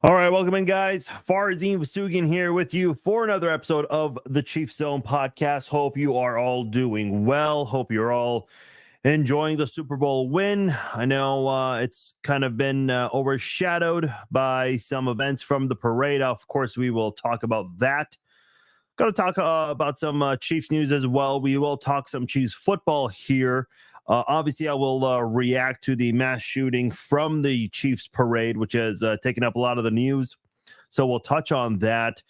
All right, welcome in, guys. Farzin Vasugian here with you for another episode of the Chief Zone podcast. Hope you are all doing well. Hope you're all enjoying the Super Bowl win. I know it's kind of been overshadowed by some events from the parade. Of course, we will talk about that. Got to talk about some Chiefs news as well. We will talk some Chiefs football here. Obviously, I will react to the mass shooting from the Chiefs parade, which has taken up a lot of the news. So we'll touch on that.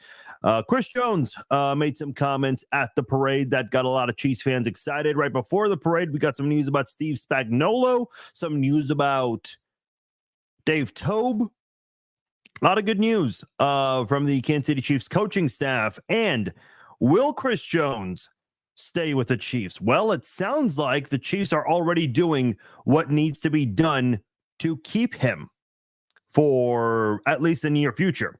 Chris Jones made some comments at the parade that got a lot of Chiefs fans excited. Right before the parade, we got some news about Steve Spagnuolo, some news about Dave Tobe. A lot of good news from the Kansas City Chiefs coaching staff. And will Chris Jones stay with the Chiefs? Well, it sounds like the Chiefs are already doing what needs to be done to keep him for at least the near future.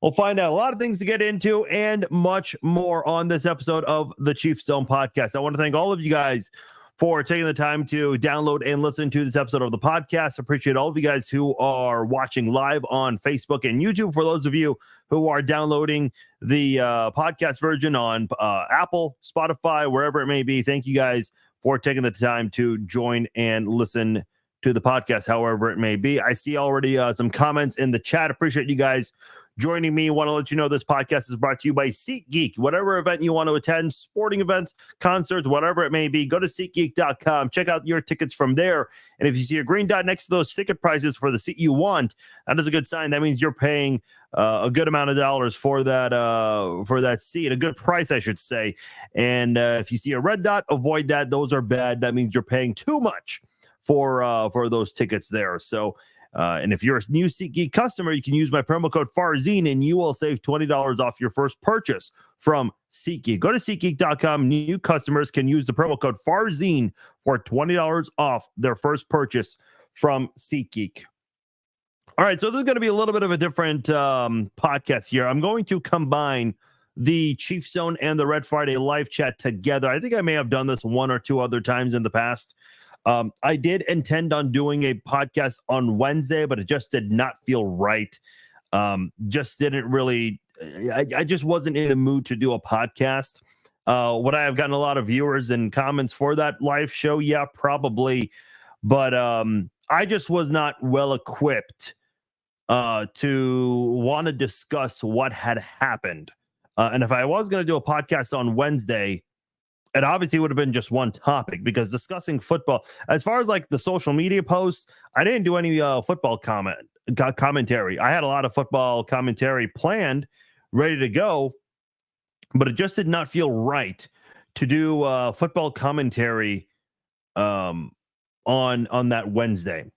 We'll find out a lot of things to get into and much more on this episode of the Chiefs Zone podcast. I want to thank all of you guys for taking the time to download and listen to this episode of the podcast. Appreciate all of you guys who are watching live on Facebook and YouTube. For those of you who are downloading the podcast version on Apple, Spotify, wherever it may be, thank you guys for taking the time to join and listen to the podcast, however it may be. I see already some comments in the chat. Appreciate you guys joining me. Want to let you know this podcast is brought to you by SeatGeek. Whatever event you want to attend, sporting events, concerts, whatever it may be, go to SeatGeek.com. Check out your tickets from there. And if you see a green dot next to those ticket prices for the seat you want, that is a good sign. That means you're paying a good amount of dollars for that seat, a good price, I should say. And if you see a red dot, avoid that. Those are bad. That means you're paying too much for those tickets there. So and if you're a new SeatGeek customer, you can use my promo code Farzine and you will save $20 off your first purchase from SeatGeek. Go to SeatGeek.com. New customers can use the promo code Farzine for $20 off their first purchase from SeatGeek. All right, so this is going to be a little bit of a different podcast here. I'm going to combine the Chief Zone and the Red Friday live chat together. I think I may have done this one or two other times in the past. I did intend on doing a podcast on Wednesday, but it just did not feel right. Just didn't really, I just wasn't in the mood to do a podcast. Would I have gotten a lot of viewers and comments for that live show? Yeah, probably. But I just was not well equipped to want to discuss what had happened. And if I was going to do a podcast on Wednesday, it obviously would have been just one topic, because discussing football, as far as like the social media posts, I didn't do any football commentary. I had a lot of football commentary planned, ready to go, but it just did not feel right to do football commentary on that Wednesday.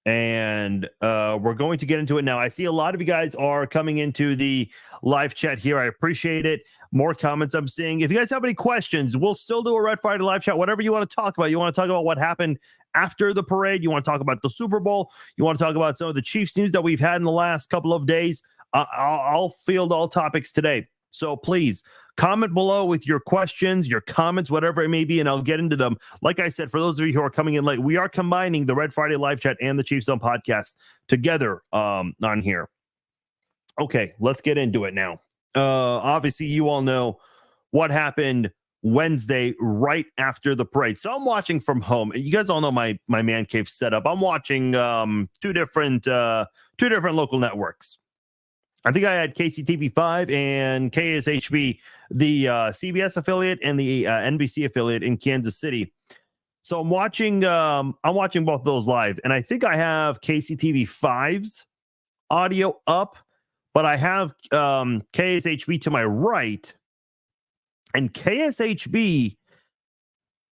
And we're going to get into it now. I see a lot of you guys are coming into the live chat here. I appreciate it. More comments I'm seeing. If you guys have any questions, we'll still do a Red Friday live chat. Whatever you want to talk about. You want to talk about what happened after the parade? You want to talk about the Super Bowl? You want to talk about some of the Chiefs news that we've had in the last couple of days? I'll field all topics today. So please comment below with your questions, your comments, whatever it may be, and I'll get into them. Like I said, for those of you who are coming in late, we are combining the Red Friday live chat and the Chiefs Zone podcast together on here. Okay, let's get into it now. Obviously, you all know what happened Wednesday right after the parade. So I'm watching from home. You guys all know my man cave setup. I'm watching two different local networks. I think I had KCTV5 and KSHB, the CBS affiliate and the NBC affiliate in Kansas City. So I'm watching both of those live, and I think I have KCTV5's audio up, but I have KSHB to my right, and KSHB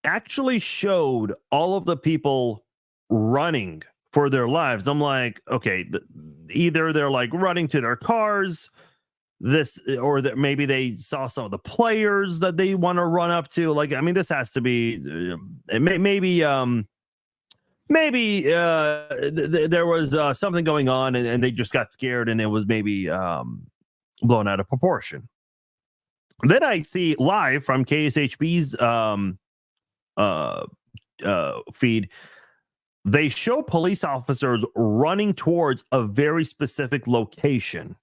actually showed all of the people running for their lives. I'm like, okay, either they're like running to their cars, or that maybe they saw some of the players that they want to run up to. Like, I mean, this has to be maybe there was something going on, and they just got scared, and it was maybe blown out of proportion. Then I see live from KSHB's feed they show police officers running towards a very specific location.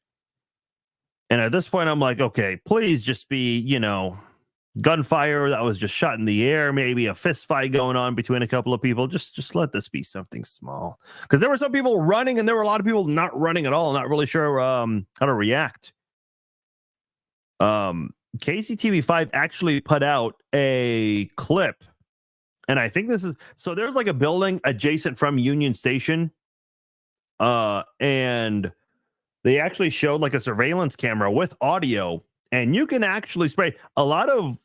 And at this point, I'm like, okay, please just be, gunfire that was just shot in the air, maybe a fist fight going on between a couple of people. Just let this be something small. Because there were some people running and there were a lot of people not running at all, not really sure how to react. KCTV5 actually put out a clip. And I think this is, so there's like a building adjacent from Union Station. And they actually showed like a surveillance camera with audio, and you can actually spray. A lot of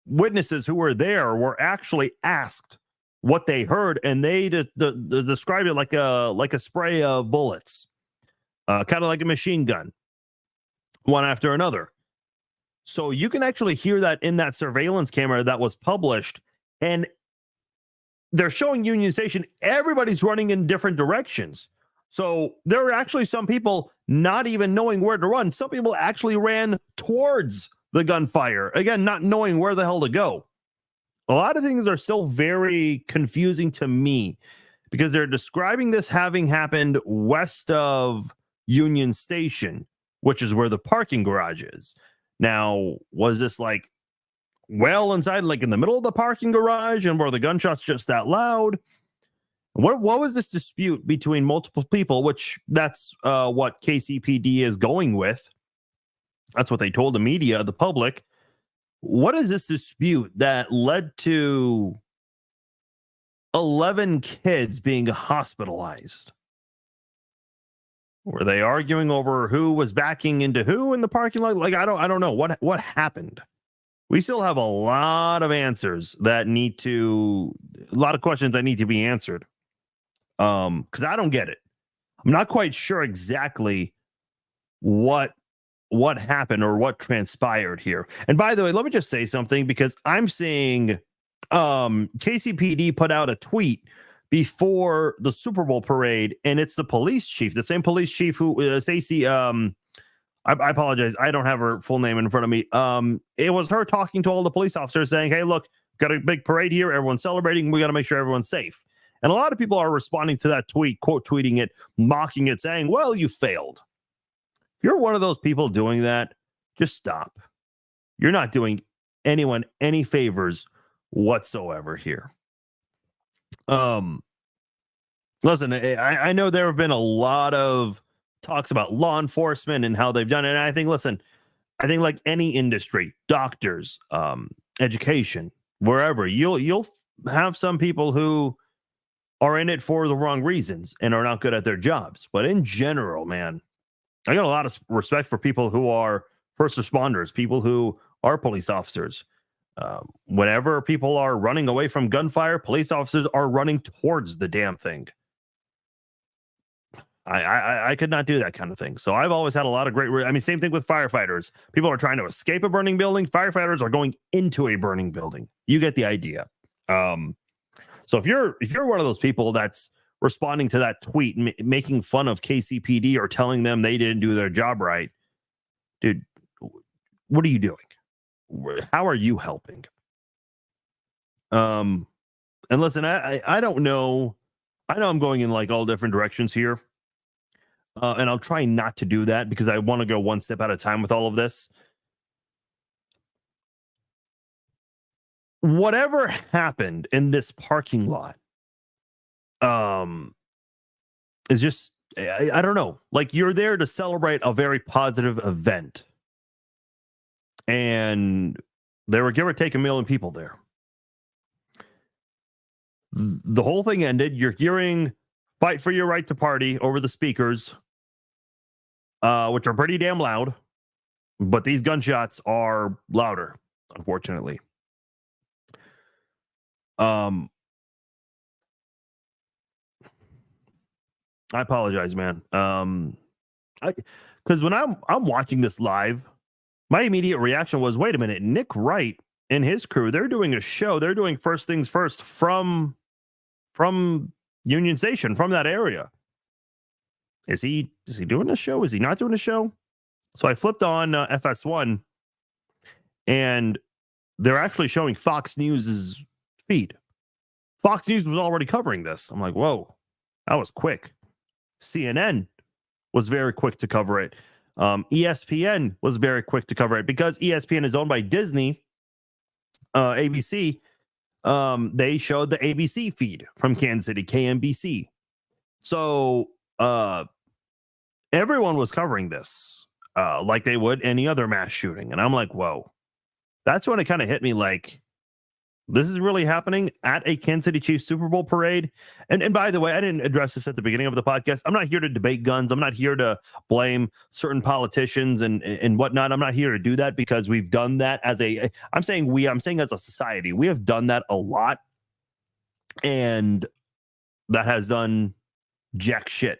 witnesses who were there were actually asked what they heard, and they described it like a spray of bullets, kind of like a machine gun, one after another. So you can actually hear that in that surveillance camera that was published, and they're showing Union Station. Everybody's running in different directions. So there were actually some people not even knowing where to run. Some people actually ran towards the gunfire, again, not knowing where the hell to go. A lot of things are still very confusing to me because they're describing this having happened west of Union Station, which is where the parking garage is. Now, was this like well inside, like in the middle of the parking garage, and were the gunshots just that loud? What was this dispute between multiple people, which that's what KCPD is going with. That's what they told the media, the public. What is this dispute that led to 11 kids being hospitalized? Were they arguing over who was backing into who in the parking lot? Like, I don't know what happened. We still have a lot of answers a lot of questions that need to be answered. Because I don't get it. I'm not quite sure exactly what happened or what transpired here. And by the way, let me just say something, because I'm seeing KCPD put out a tweet before the Super Bowl parade, and it's the police chief, the same police chief who Stacey. I apologize, I don't have her full name in front of me. It was her talking to all the police officers saying, "Hey, look, got a big parade here. Everyone's celebrating. We got to make sure everyone's safe." And a lot of people are responding to that tweet, quote tweeting it, mocking it, saying, "Well, you failed." If you're one of those people doing that, just stop. You're not doing anyone any favors whatsoever here. Listen, I know there have been a lot of talks about law enforcement and how they've done it. And I think like any industry, doctors, education, wherever, you'll have some people who are in it for the wrong reasons and are not good at their jobs. But in general, man, I got a lot of respect for people who are first responders, people who are police officers. Whenever people are running away from gunfire, police officers are running towards the damn thing. I could not do that kind of thing. So I've always had a lot of same thing with firefighters. People are trying to escape a burning building. Firefighters are going into a burning building. You get the idea. So if you're one of those people that's responding to that tweet, making fun of KCPD or telling them they didn't do their job right, dude, what are you doing? How are you helping? And listen, I don't know. I know I'm going in like all different directions here. And I'll try not to do that because I want to go one step at a time with all of this. Whatever happened in this parking lot, is just, I don't know. Like, you're there to celebrate a very positive event. And there were give or take 1 million people there. The whole thing ended. You're hearing "Fight for Your Right to Party" over the speakers, which are pretty damn loud. But these gunshots are louder, unfortunately. I apologize, man. Because when I'm watching this live, my immediate reaction was, wait a minute, Nick Wright and his crew, they're doing a show. They're doing First Things First from Union Station, from that area. Is he doing a show? Is he not doing a show? So I flipped on FS1, and they're actually showing Fox News's feed. Fox News was already covering this. I'm like, whoa, that was quick. CNN was very quick to cover it. ESPN was very quick to cover it because ESPN is owned by Disney, ABC. They showed the ABC feed from Kansas City, KMBC. So everyone was covering this like they would any other mass shooting. And I'm like, whoa. That's when it kind of hit me like, this is really happening at a Kansas City Chiefs Super Bowl parade. And by the way, I didn't address this at the beginning of the podcast. I'm not here to debate guns. I'm not here to blame certain politicians and whatnot. I'm not here to do that because we've done that as I'm saying as a society, we have done that a lot. And that has done jack shit.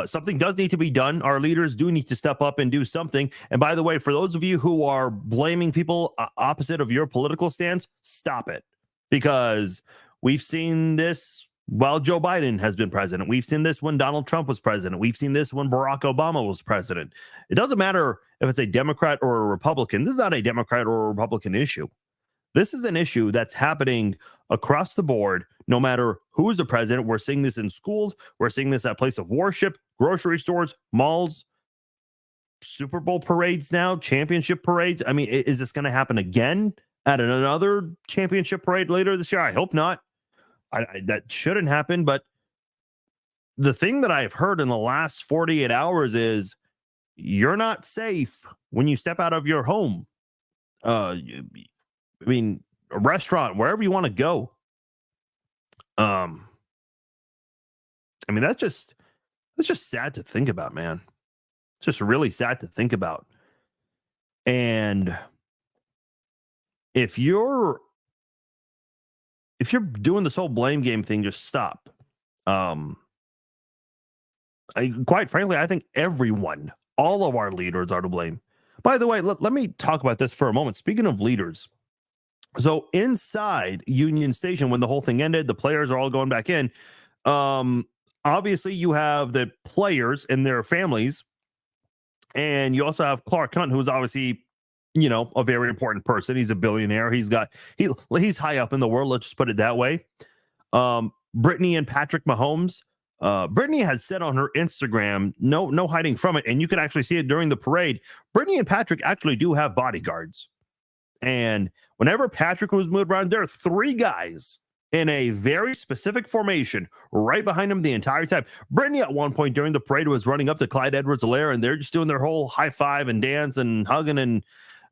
Something does need to be done. Our leaders do need to step up and do something. And by the way, for those of you who are blaming people opposite of your political stance, stop it. Because we've seen this while Joe Biden has been president. We've seen this when Donald Trump was president. We've seen this when Barack Obama was president. It doesn't matter if it's a Democrat or a Republican. This is not a Democrat or a Republican issue. This is an issue that's happening across the board, no matter who is the president. We're seeing this in schools. We're seeing this at place of worship, grocery stores, malls, Super Bowl parades now, championship parades. I mean, is this going to happen again at another championship parade later this year? I hope not. That shouldn't happen. But the thing that I've heard in the last 48 hours is you're not safe when you step out of your home. I mean, a restaurant, wherever you want to go. I mean, that's just sad to think about, man. It's just really sad to think about. And if you're doing this whole blame game thing, just stop. Quite frankly, I think all of our leaders are to blame. By the way, let me talk about this for a moment. Speaking of leaders, so inside Union Station, when the whole thing ended, the players are all going back in. Obviously, you have the players and their families, and you also have Clark Hunt, who's obviously, a very important person. He's a billionaire. He's high up in the world. Let's just put it that way. Brittany and Patrick Mahomes. Brittany has said on her Instagram, no hiding from it, and you can actually see it during the parade. Brittany and Patrick actually do have bodyguards. And whenever Patrick was moved around, there are 3 guys in a very specific formation right behind him the entire time. Brittany at one point during the parade was running up to Clyde Edwards-Helaire, and they're just doing their whole high five and dance and hugging and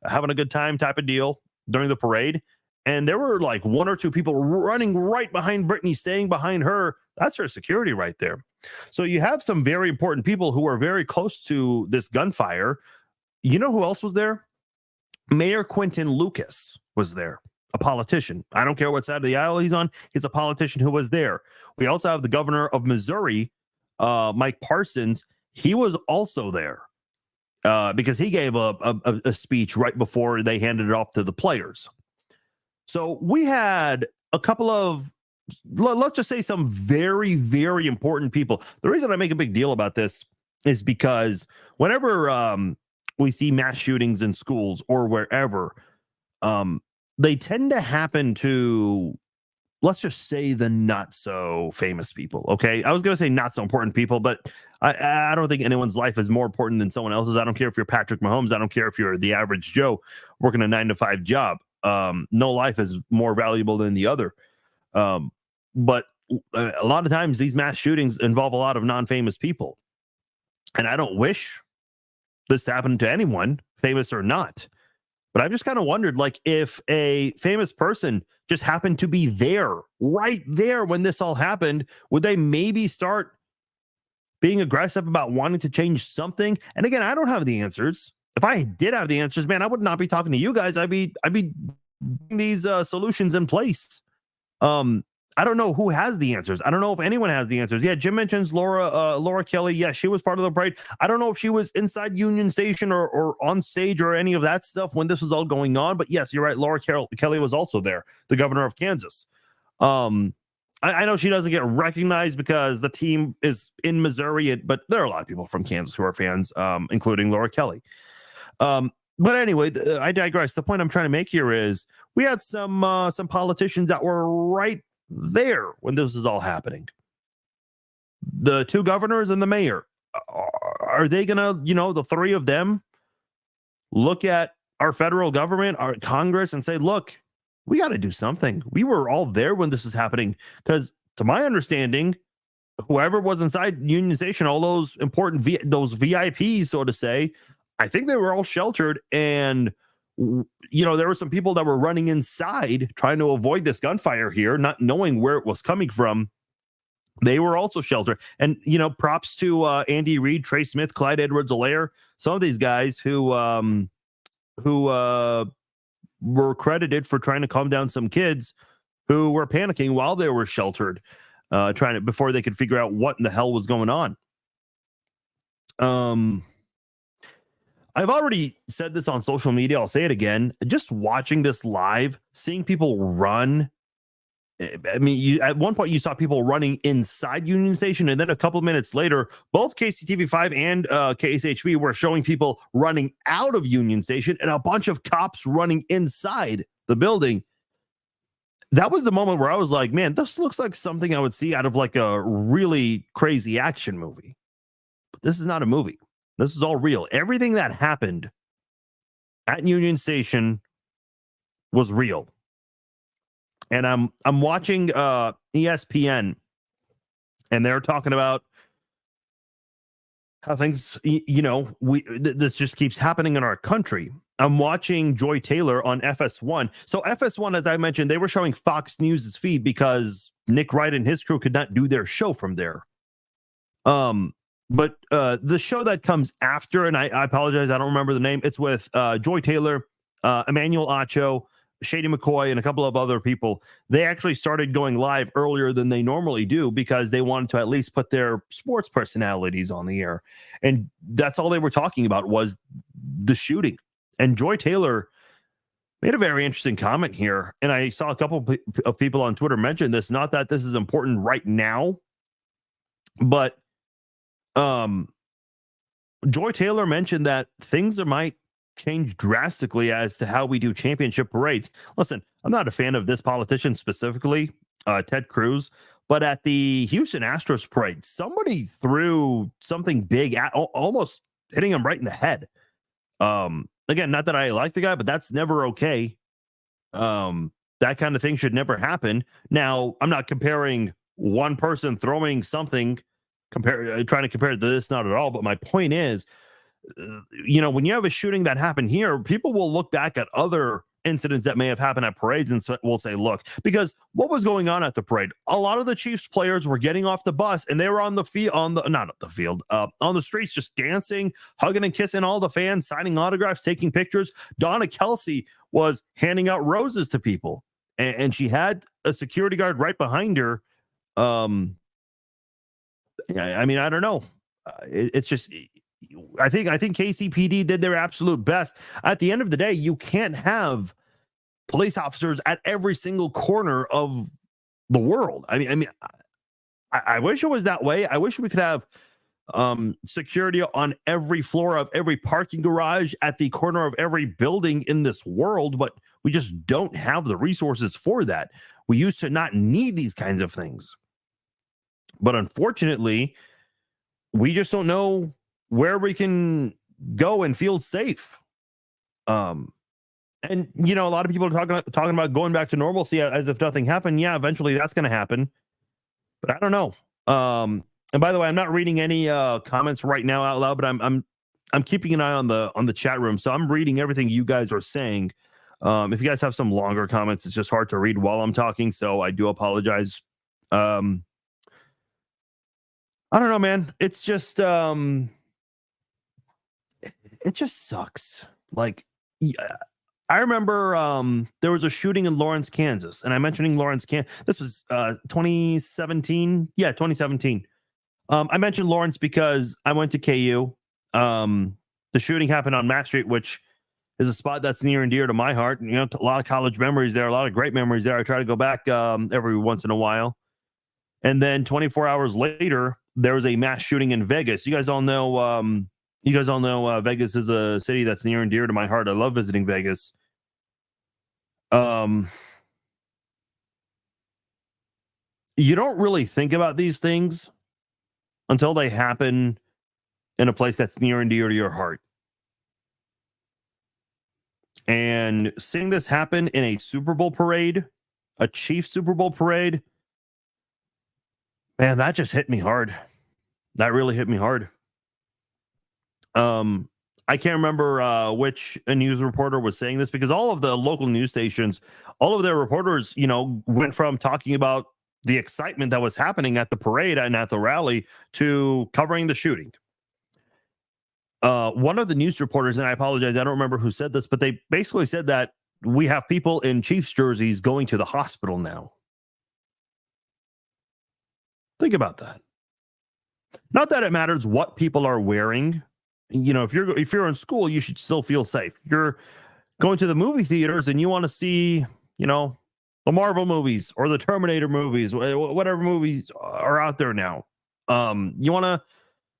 having a good time type of deal during the parade. And there were like 1 or 2 people running right behind Brittany, staying behind her. That's her security right there. So you have some very important people who are very close to this gunfire. You know who else was there? Mayor Quentin Lucas was there, a politician. I don't care what side of the aisle he's on. He's a politician who was there. We also have the governor of Missouri, Mike Parsons. He was also there because he gave a speech right before they handed it off to the players. So we had a couple of, let's just say, some very, very important people. The reason I make a big deal about this is because whenever we see mass shootings in schools or wherever, they tend to happen to, let's just say, the not so famous people. Okay. I was going to say not so important people, but I don't think anyone's life is more important than someone else's. I don't care if you're Patrick Mahomes. I don't care if you're the average Joe working a 9-to-5 job. No life is more valuable than the other. But a lot of times these mass shootings involve a lot of non-famous people. And I don't wish this happened to anyone, famous or not. But I've just kind of wondered, like, if a famous person just happened to be there, right there when this all happened, would they maybe start being aggressive about wanting to change something? And again, I don't have the answers. If I did have the answers, man, I would not be talking to you guys. I'd be putting these solutions in place. I don't know who has the answers. I don't know if anyone has the answers. Yeah, Jim mentions Laura Kelly. Yeah, she was part of the parade. I don't know if she was inside Union Station or on stage or any of that stuff when this was all going on. But yes, you're right. Laura Kelly was also there, the governor of Kansas. I know she doesn't get recognized because the team is in Missouri, but there are a lot of people from Kansas who are fans, including Laura Kelly. But anyway, I digress. The point I'm trying to make here is we had some politicians that were right there when this was all happening. The two governors and the mayor. Are they gonna, the three of them look at our federal government, our Congress, and say, look, we got to do something. We were all there when this was happening. Because to my understanding, whoever was inside Union Station, all those important, those VIPs, so to say, I think they were all sheltered. And, there were some people that were running inside trying to avoid this gunfire here, not knowing where it was coming from. They were also sheltered. And, props to Andy Reid, Trey Smith, Clyde Edwards-Helaire, some of these guys who were credited for trying to calm down some kids who were panicking while they were sheltered, before they could figure out what in the hell was going on. I've already said this on social media. I'll say it again. Just watching this live, seeing people run. I mean, at one point you saw people running inside Union Station, and then a couple of minutes later, both KCTV5 and KSHB were showing people running out of Union Station and a bunch of cops running inside the building. That was the moment where I was like, man, this looks like something I would see out of like a really crazy action movie. But this is not a movie. This is all real. Everything that happened at Union Station was real. And I'm watching ESPN, and they're talking about how things, this just keeps happening in our country. I'm watching Joy Taylor on FS1. So FS1, as I mentioned, they were showing Fox News' feed because Nick Wright and his crew could not do their show from there. But the show that comes after, and I apologize, I don't remember the name. It's with Joy Taylor, Emmanuel Acho, Shady McCoy, and a couple of other people. They actually started going live earlier than they normally do because they wanted to at least put their sports personalities on the air. And that's all they were talking about was the shooting. And Joy Taylor made a very interesting comment here. And I saw a couple of people on Twitter mention this, not that this is important right now, but Joy Taylor mentioned that things might change drastically as to how we do championship parades. Listen, I'm not a fan of this politician specifically, Ted Cruz, but at the Houston Astros parade, somebody threw something big at almost hitting him right in the head. Again, not that I like the guy, but that's never okay. That kind of thing should never happen. Now, I'm not comparing one person throwing something, trying to compare it to this, not at all. But my point is, when you have a shooting that happened here, people will look back at other incidents that may have happened at parades and will say, look, because what was going on at the parade? A lot of the Chiefs players were getting off the bus and they were on the field, on the streets, just dancing, hugging and kissing all the fans, signing autographs, taking pictures. Donna Kelsey was handing out roses to people, and she had a security guard right behind her. I mean, I don't know. It's just, I think KCPD did their absolute best. At the end of the day, you can't have police officers at every single corner of the world. I wish it was that way. I wish we could have security on every floor of every parking garage, at the corner of every building in this world, but we just don't have the resources for that. We used to not need these kinds of things. But unfortunately, we just don't know where we can go and feel safe. And a lot of people are talking about going back to normalcy as if nothing happened. Yeah, eventually that's going to happen. But I don't know. And by the way, I'm not reading any comments right now out loud, but I'm keeping an eye on the chat room. So I'm reading everything you guys are saying. If you guys have some longer comments, it's just hard to read while I'm talking, so I do apologize. I don't know, man. It's just it just sucks. Like, I remember there was a shooting in Lawrence, Kansas, and I'm mentioning Lawrence, Kansas. This was 2017. Yeah, 2017. I mentioned Lawrence because I went to KU. The shooting happened on Mass Street, which is a spot that's near and dear to my heart. A lot of college memories there, a lot of great memories there. I try to go back every once in a while. And then 24 hours later, there was a mass shooting in Vegas. You guys all know, You guys all know Vegas is a city that's near and dear to my heart. I love visiting Vegas. You don't really think about these things until they happen in a place that's near and dear to your heart. And seeing this happen in a Super Bowl parade, a Chiefs Super Bowl parade, man, that just hit me hard. That really hit me hard. I can't remember which news reporter was saying this, because all of the local news stations, all of their reporters, went from talking about the excitement that was happening at the parade and at the rally to covering the shooting. One of the news reporters, and I apologize, I don't remember who said this, but they basically said that we have people in Chiefs jerseys going to the hospital now. Think about that. Not that it matters what people are wearing. If you're in school, you should still feel safe. You're going to the movie theaters and you want to see, the Marvel movies or the Terminator movies, whatever movies are out there now. You want to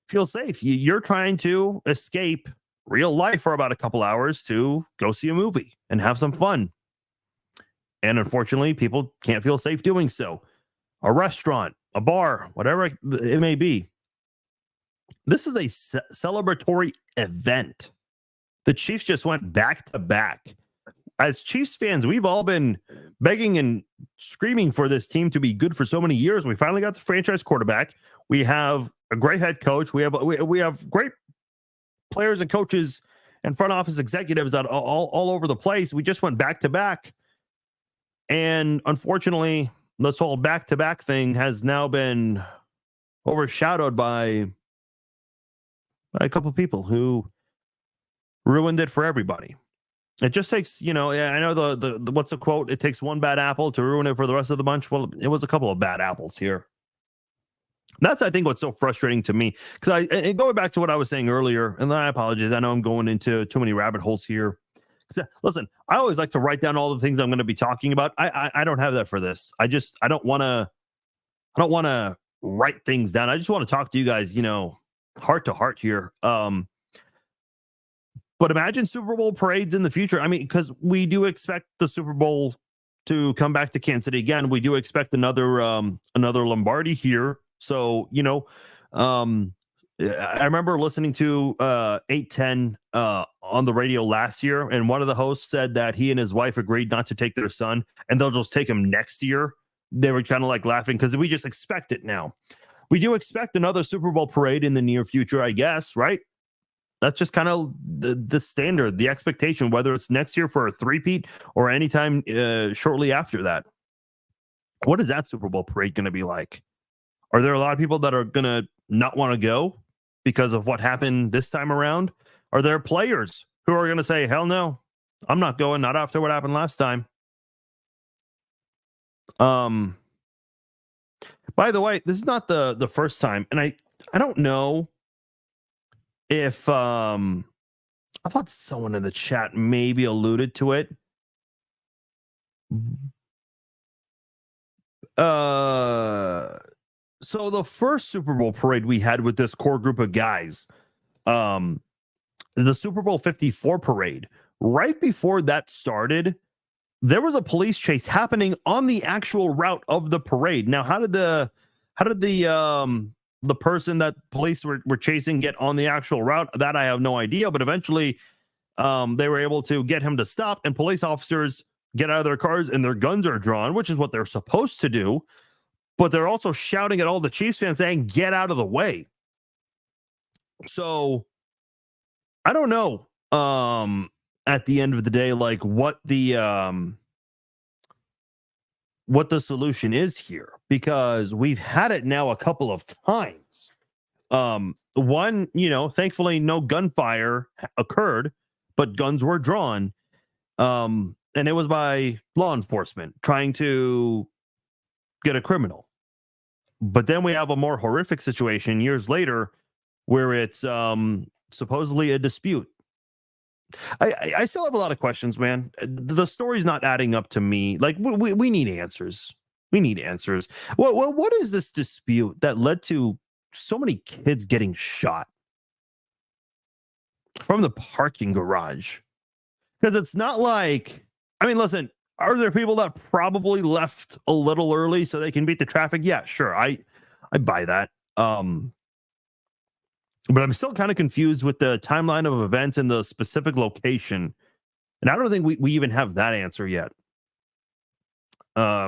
feel safe. You're trying to escape real life for about a couple hours to go see a movie and have some fun. And unfortunately, people can't feel safe doing so. A restaurant, a bar, whatever it may be. This is a celebratory event. The Chiefs just went back to back. As Chiefs fans, we've all been begging and screaming for this team to be good for so many years. We finally got the franchise quarterback. We have a great head coach. We have great players and coaches and front office executives out all over the place. We just went back to back. And unfortunately, this whole back to back thing has now been overshadowed by a couple of people who ruined it for everybody. It just takes, I know the what's the quote? It takes one bad apple to ruin it for the rest of the bunch. Well, it was a couple of bad apples here. That's, I think, what's so frustrating to me. Because going back to what I was saying earlier, and I apologize, I know I'm going into too many rabbit holes here. Listen, I always like to write down all the things I'm going to be talking about. I don't have that for this. I don't want to write things down. I just want to talk to you guys, heart to heart here. But imagine Super Bowl parades in the future. I mean, because we do expect the Super Bowl to come back to Kansas City again. We do expect another Lombardi here. So, I remember listening to 810 on the radio last year, and one of the hosts said that he and his wife agreed not to take their son, and they'll just take him next year. They were kind of like laughing because we just expect it now. We do expect another Super Bowl parade in the near future, I guess, right? That's just kind of the standard, the expectation, whether it's next year for a three-peat or anytime shortly after that. What is that Super Bowl parade going to be like? Are there a lot of people that are going to not want to go because of what happened this time around? Are there players who are going to say, hell no, I'm not going, not after what happened last time? By the way, this is not the first time, and I don't know if I thought someone in the chat maybe alluded to it. So the first Super Bowl parade we had with this core group of guys, the Super Bowl 54 parade, right before that started, there was a police chase happening on the actual route of the parade. Now, how did the person that police were chasing get on the actual route? That I have no idea, but eventually they were able to get him to stop, and police officers get out of their cars and their guns are drawn, which is what they're supposed to do. But they're also shouting at all the Chiefs fans saying, get out of the way. So I don't know at the end of the day, like what the solution is here, because we've had it now a couple of times. One, thankfully no gunfire occurred, but guns were drawn. And it was by law enforcement trying to get a criminal. But then we have a more horrific situation years later where it's supposedly a dispute. I still have a lot of questions, man. The story's not adding up to me. Like, we need answers. We need answers. What is this dispute that led to so many kids getting shot? from the parking garage. Because it's not like, I mean, listen, are there people that probably left a little early so they can beat the traffic? Yeah, sure. I buy that. But I'm still kind of confused with the timeline of events and the specific location. And I don't think we even have that answer yet. I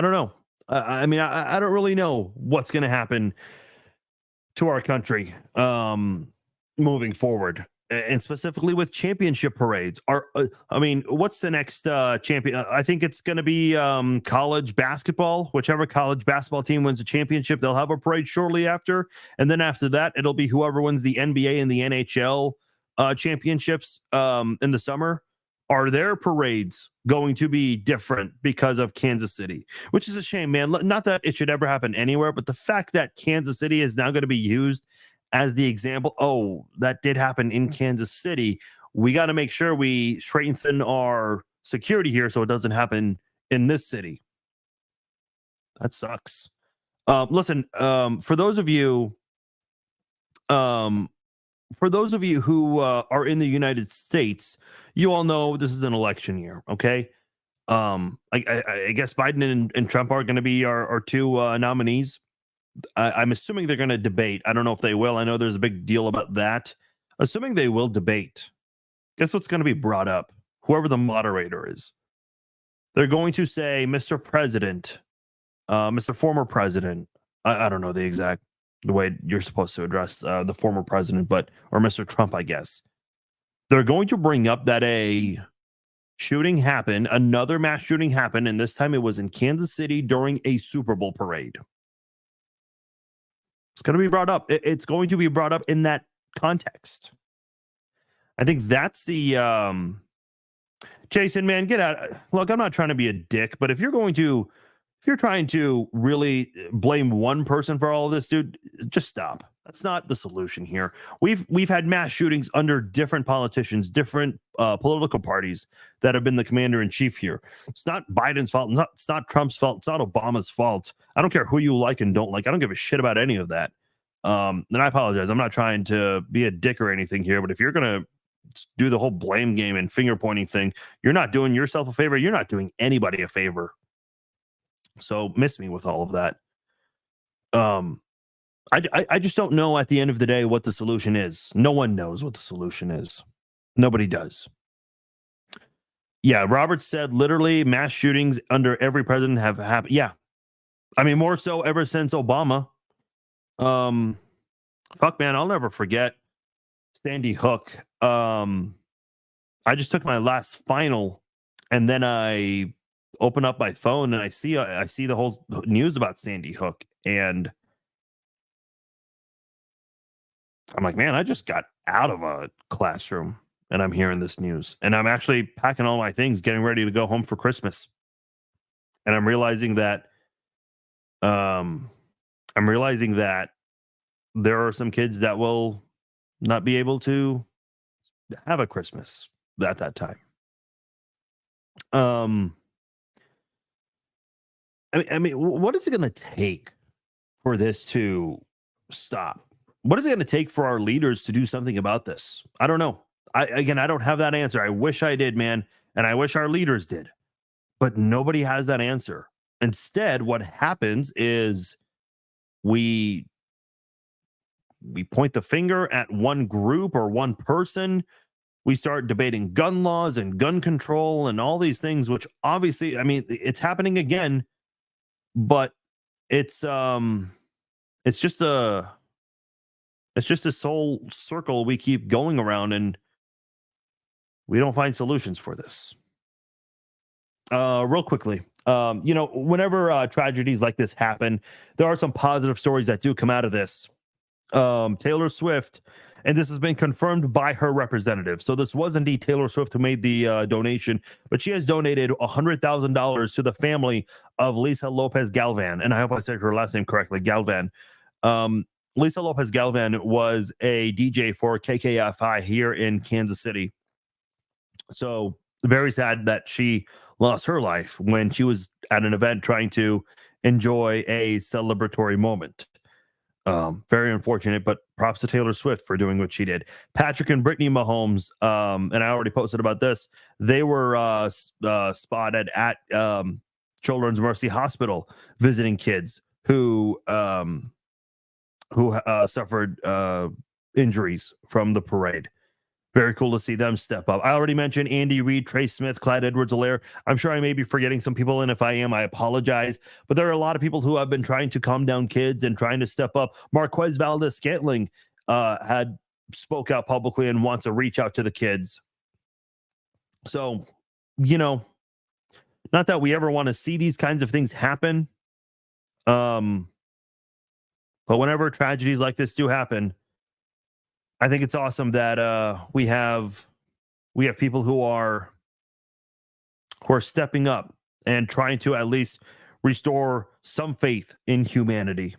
don't know. I mean, I don't really know what's going to happen to our country moving forward, and specifically with championship parades. I mean, what's the next champion? I think it's going to be college basketball. Whichever college basketball team wins the championship, they'll have a parade shortly after, and then after that, it'll be whoever wins the NBA and the NHL championships in the summer. Are their parades going to be different because of Kansas City? Which is a shame, man. Not that it should ever happen anywhere, but the fact that Kansas City is now going to be used as the example. Oh, that did happen in Kansas City. We got to make sure we strengthen our security here so it doesn't happen in this city. That sucks. Listen, for those of you who are in the United States, you all know this is an election year, okay? I guess Biden and Trump are going to be our two nominees. I'm assuming they're going to debate. I don't know if they will. I know there's a big deal about that. Assuming they will debate, guess what's going to be brought up? Whoever the moderator is. They're going to say, Mr. President, Mr. Former President. I don't know the way you're supposed to address the former president, or Mr. Trump, I guess. They're going to bring up that a shooting happened, another mass shooting happened, and this time it was in Kansas City during a Super Bowl parade. It's going to be brought up. It's going to be brought up in that context. I think that's the Jason, man, get out. Look, I'm not trying to be a dick, but if you're trying to really blame one person for all of this, dude, just stop. That's not the solution here. We've had mass shootings under different politicians, different political parties that have been the commander in chief here. It's not Biden's fault. It's not Trump's fault. It's not Obama's fault. I don't care who you like and don't like. I don't give a shit about any of that. And I apologize. I'm not trying to be a dick or anything here, but if you're going to do the whole blame game and finger pointing thing, you're not doing yourself a favor. You're not doing anybody a favor. So miss me with all of that. I just don't know at the end of the day what the solution is. No one knows what the solution is. Nobody does. Yeah, Robert said literally mass shootings under every president have happened. Yeah. I mean, more so ever since Obama. Fuck, man, I'll never forget Sandy Hook. I just took my last final, and then I open up my phone and I see the whole news about Sandy Hook, and I'm like, man, I just got out of a classroom and I'm hearing this news, and I'm actually packing all my things, getting ready to go home for Christmas. And I'm realizing that there are some kids that will not be able to have a Christmas at that time. I mean, what is it going to take for this to stop? What is it going to take for our leaders to do something about this? I don't know. I don't have that answer. I wish I did, man. And I wish our leaders did, but nobody has that answer. Instead, what happens is we point the finger at one group or one person. We start debating gun laws and gun control and all these things, which obviously, I mean, it's happening again, but it's just a soul circle we keep going around, and we don't find solutions for this. Real quickly, whenever tragedies like this happen, there are some positive stories that do come out of this. Taylor Swift, and this has been confirmed by her representative. So this was indeed Taylor Swift who made the donation, but she has donated $100,000 to the family of Lisa Lopez Galvan. And I hope I said her last name correctly, Galvan. Lisa Lopez Galvan was a DJ for KKFI here in Kansas City. So very sad that she lost her life when she was at an event trying to enjoy a celebratory moment. Very unfortunate, but props to Taylor Swift for doing what she did. Patrick and Brittany Mahomes, and I already posted about this. They were spotted at Children's Mercy Hospital visiting kids who suffered injuries from the parade. Very cool to see them step up. I already mentioned Andy Reid, Trey Smith, Clyde Edwards-Helaire. I'm sure I may be forgetting some people, and if I am, I apologize. But there are a lot of people who have been trying to calm down kids and trying to step up. Marquez Valdez-Scantling had spoke out publicly and wants to reach out to the kids. So, not that we ever want to see these kinds of things happen. But whenever tragedies like this do happen, I think it's awesome that we have people who are stepping up and trying to at least restore some faith in humanity.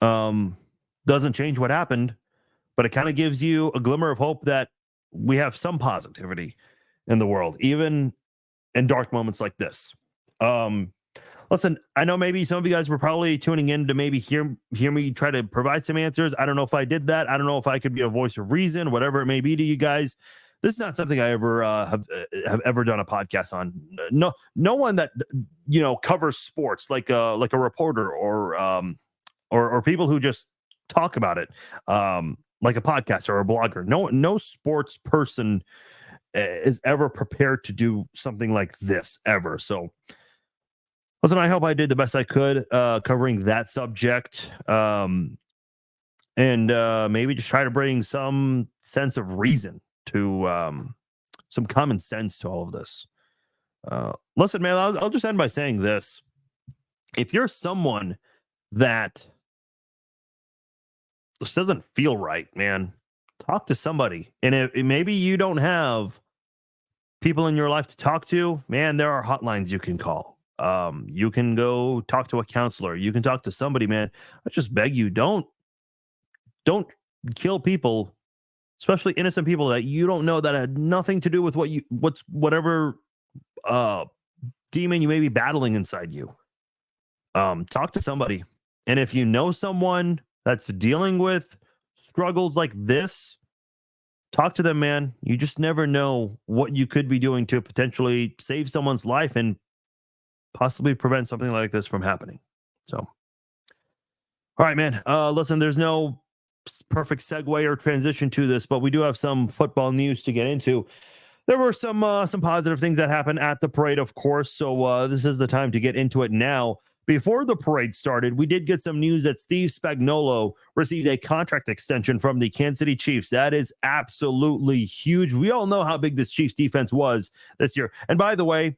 Doesn't change what happened, but it kind of gives you a glimmer of hope that we have some positivity in the world, even in dark moments like this. Listen, I know maybe some of you guys were probably tuning in to maybe hear me try to provide some answers. I don't know if I did that. I don't know if I could be a voice of reason, whatever it may be to you guys. This is not something I ever have ever done a podcast on. No one that covers sports like a reporter or people who just talk about it like a podcast or a blogger. No sports person is ever prepared to do something like this ever. So. Listen, I hope I did the best I could covering that subject, and maybe just try to bring some sense of reason to some common sense to all of this. Listen, man, I'll just end by saying this. If you're someone that this doesn't feel right, man, talk to somebody. And if maybe you don't have people in your life to talk to, man, there are hotlines you can call. You can go talk to a counselor. You can talk to somebody, man. I just beg you, don't kill people, especially innocent people that you don't know, that had nothing to do with whatever demon you may be battling inside you. Talk to somebody. And if you know someone that's dealing with struggles like this, talk to them, man. You just never know what you could be doing to potentially save someone's life and possibly prevent something like this from happening. So, all right, man. Listen, there's no perfect segue or transition to this, but we do have some football news to get into. There were some positive things that happened at the parade, of course. So this is the time to get into it now. Before the parade started, we did get some news that Steve Spagnuolo received a contract extension from the Kansas City Chiefs. That is absolutely huge. We all know how big this Chiefs defense was this year. And by the way,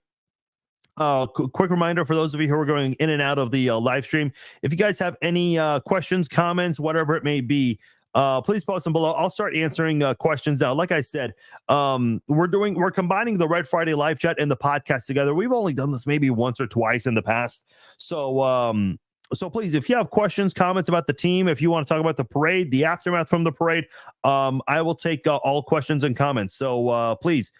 quick reminder for those of you who are going in and out of the live stream, if you guys have any questions, comments, whatever it may be, please post them below. I'll start answering questions now. Like I said, we're combining the Red Friday live chat and the podcast together. We've only done this maybe once or twice in the past. So please, if you have questions, comments about the team, if you want to talk about the parade, the aftermath from the parade, I will take all questions and comments. So please,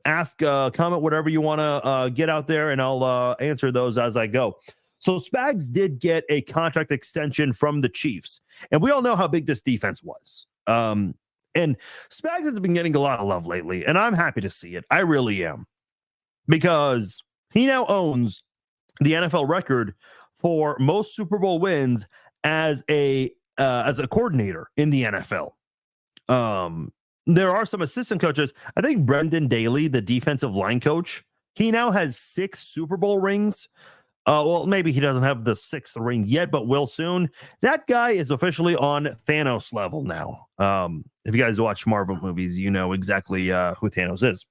ask, comment, whatever you want to get out there, and I'll answer those as I go. So Spags did get a contract extension from the Chiefs, and we all know how big this defense was. And Spags has been getting a lot of love lately, and I'm happy to see it. I really am, because he now owns the NFL record for most Super Bowl wins as a coordinator in the NFL. There are some assistant coaches. I think Brendan Daly, the defensive line coach, he now has 6 Super Bowl rings. Well, maybe he doesn't have the 6th ring yet, but will soon. That guy is officially on Thanos level now. If you guys watch Marvel movies, you know exactly who Thanos is.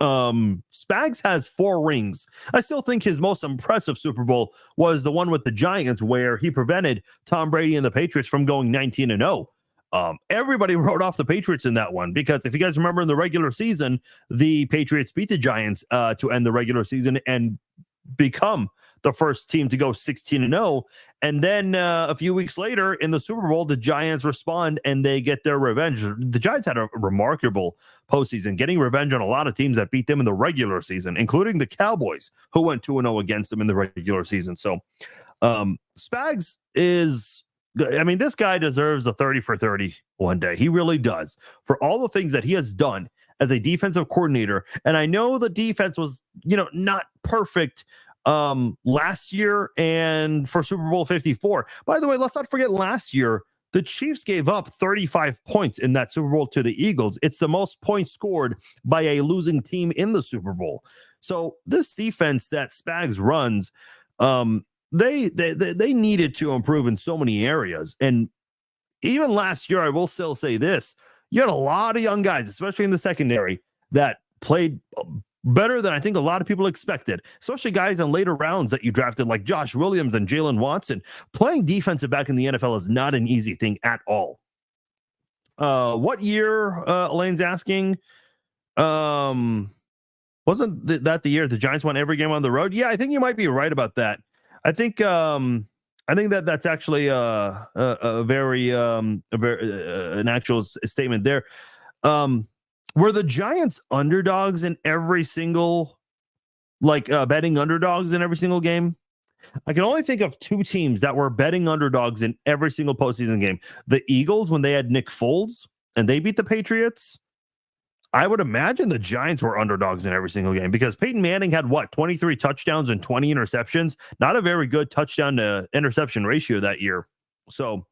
Spags has 4 rings. I still think his most impressive Super Bowl was the one with the Giants, where he prevented Tom Brady and the Patriots from going 19-0. Everybody wrote off the Patriots in that one, because if you guys remember, in the regular season, the Patriots beat the Giants to end the regular season and become the first team to go 16-0. And then a few weeks later in the Super Bowl, the Giants respond and they get their revenge. The Giants had a remarkable postseason, getting revenge on a lot of teams that beat them in the regular season, including the Cowboys, who went 2-0 against them in the regular season. So Spags is, I mean, this guy deserves a 30 for 30 one day. He really does, for all the things that he has done as a defensive coordinator. And I know the defense was, not perfect last year and for Super Bowl 54. By the way, let's not forget last year, the Chiefs gave up 35 points in that Super Bowl to the Eagles. It's the most points scored by a losing team in the Super Bowl. So this defense that Spags runs, they needed to improve in so many areas. And even last year, I will still say this: you had a lot of young guys, especially in the secondary, that played better than I think a lot of people expected, especially guys in later rounds that you drafted like Josh Williams and Jalen Watson. Playing defensive back in the NFL is not an easy thing at all. What year, Elaine's asking? Wasn't that the year the Giants won every game on the road? Yeah, I think you might be right about that. I think that's actually a very an actual statement there. Were the Giants underdogs in every single, betting underdogs in every single game? I can only think of two teams that were betting underdogs in every single postseason game. The Eagles, when they had Nick Foles and they beat the Patriots. I would imagine the Giants were underdogs in every single game because Peyton Manning had 23 touchdowns and 20 interceptions. Not a very good touchdown to interception ratio that year. So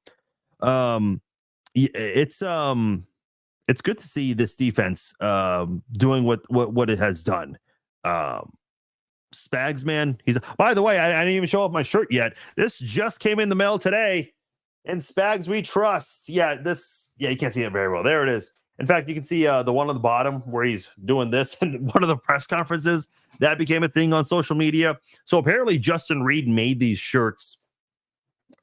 it's good to see this defense doing what it has done. Spags, man, by the way, I didn't even show off my shirt yet. This just came in the mail today, and Spags we trust. Yeah, you can't see it very well. There it is. In fact, you can see the one on the bottom where he's doing this and one of the press conferences that became a thing on social media. So apparently Justin Reed made these shirts,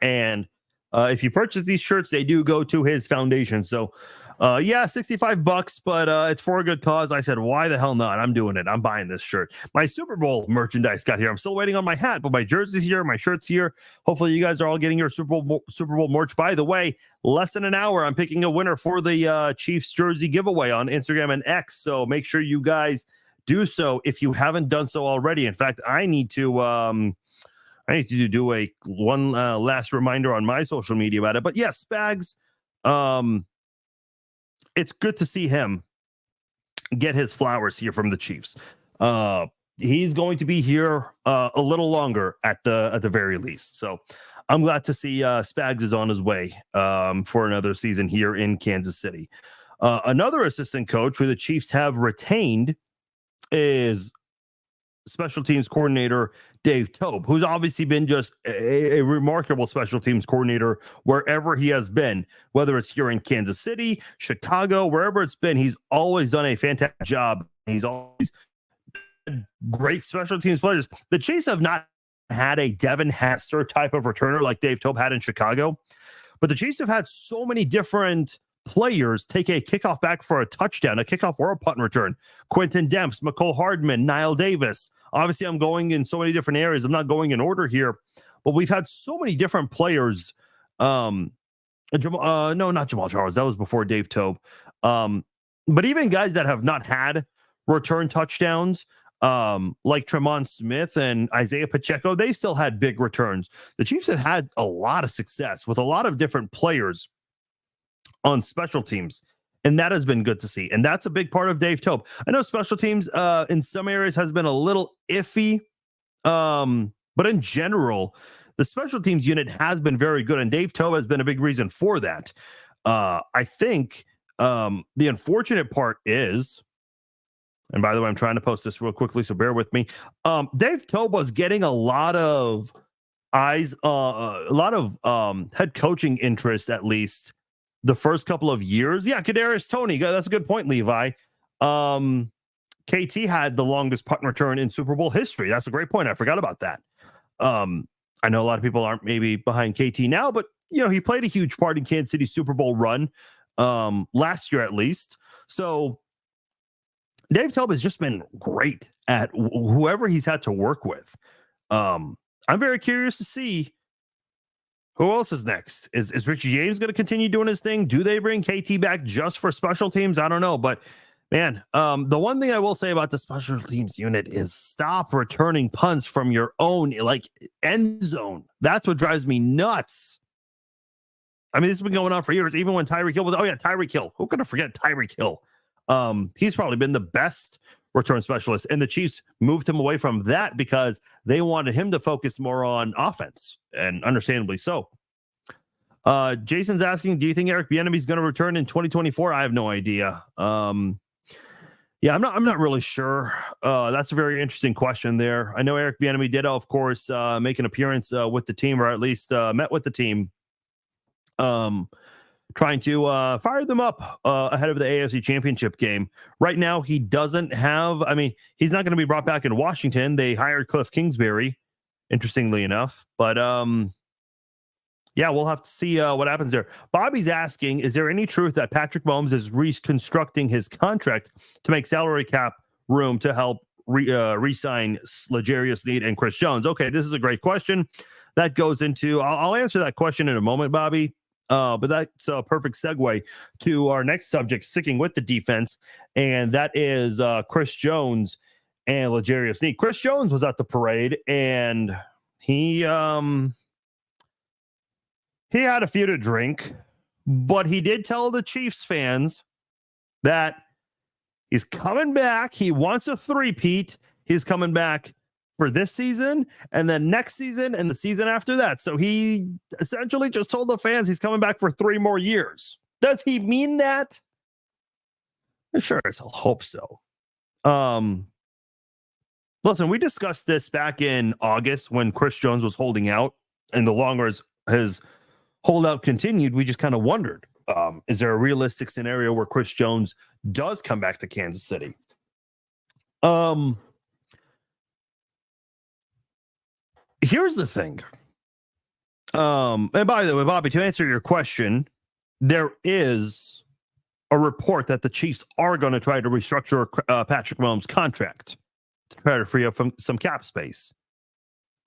and if you purchase these shirts, they do go to his foundation. So $65, but it's for a good cause. I said, why the hell not? I'm doing it. I'm buying this shirt. My Super Bowl merchandise got here. I'm still waiting on my hat, but my jersey's here, my shirt's here. Hopefully you guys are all getting your Super Bowl merch. By the way, less than an hour, I'm picking a winner for the Chiefs jersey giveaway on Instagram and X. So make sure you guys do so if you haven't done so already. In fact, I need to do a one last reminder on my social media about it. But yes, Spags, it's good to see him get his flowers here from the Chiefs. He's going to be here a little longer at the very least. So I'm glad to see Spags is on his way for another season here in Kansas City. Another assistant coach who the Chiefs have retained is special teams coordinator Dave Toub, who's obviously been just a remarkable special teams coordinator wherever he has been, whether it's here in Kansas City, Chicago, wherever it's been. He's always done a fantastic job. He's always had great special teams players. The Chiefs have not had a Devin Hester type of returner like Dave Toub had in Chicago, but the Chiefs have had so many different players take a kickoff back for a touchdown, a kickoff or a punt return. Quentin Demps, McCole Hardman, Niall Davis. Obviously, I'm going in so many different areas. I'm not going in order here, but we've had so many different players. No, not Jamal Charles. That was before Dave Toub. But even guys that have not had return touchdowns, like Tremont Smith and Isaiah Pacheco, they still had big returns. The Chiefs have had a lot of success with a lot of different players on special teams, and that has been good to see. And that's a big part of Dave Toub. I know special teams in some areas has been a little iffy, but in general, the special teams unit has been very good, and Dave Toub has been a big reason for that. I think the unfortunate part is, and by the way, I'm trying to post this real quickly, so bear with me. Dave Toub was getting a lot of eyes, a lot of head coaching interest, at least the first couple of years. Yeah, Kadarius Toney. That's a good point, Levi. KT had the longest punt return in Super Bowl history. That's a great point. I forgot about that. I know a lot of people aren't maybe behind KT now, but he played a huge part in Kansas City's Super Bowl run last year, at least. So Dave Toub has just been great at whoever he's had to work with. I'm very curious to see who else is next. Is Richie James going to continue doing his thing? Do they bring KT back just for special teams? I don't know, but Man, the one thing I will say about the special teams unit is stop returning punts from your own like end zone. That's what drives me nuts. I mean, this has been going on for years. Even when Tyreek Hill was, Tyreek Hill. Who could have forget Tyreek Hill? He's probably been the best return specialist, and the Chiefs moved him away from that because they wanted him to focus more on offense, and understandably so. Jason's asking, do you think Eric Bieniemy is going to return in 2024? I have no idea. Yeah, I'm not really sure. That's a very interesting question there. I know Eric Bieniemy did, of course, make an appearance with the team, or at least met with the team, trying to fire them up ahead of the AFC Championship game. Right now, he doesn't have, I mean, he's not going to be brought back in Washington. They hired Cliff Kingsbury, interestingly enough. But yeah, we'll have to see what happens there. Bobby's asking, is there any truth that Patrick Mahomes is reconstructing his contract to make salary cap room to help re-sign L'Jarius Sneed and Chris Jones? Okay, this is a great question. That goes into, I'll answer that question in a moment, Bobby. But that's a perfect segue to our next subject, sticking with the defense, and that is Chris Jones and L'Jarius Sneed. Chris Jones was at the parade, and he had a few to drink, but he did tell the Chiefs fans that he's coming back. He wants a three-peat. He's coming back for this season and then next season and the season after that. So he essentially just told the fans he's coming back for 3 more years. Does he mean that? Sure, I hope so. Listen, we discussed this back in August when Chris Jones was holding out, and the longer his holdout continued, we just kind of wondered, is there a realistic scenario where Chris Jones does come back to Kansas City? Here's the thing. And by the way, Bobby, to answer your question, there is a report that the Chiefs are going to try to restructure Patrick Mahomes' contract to try to free up from some cap space.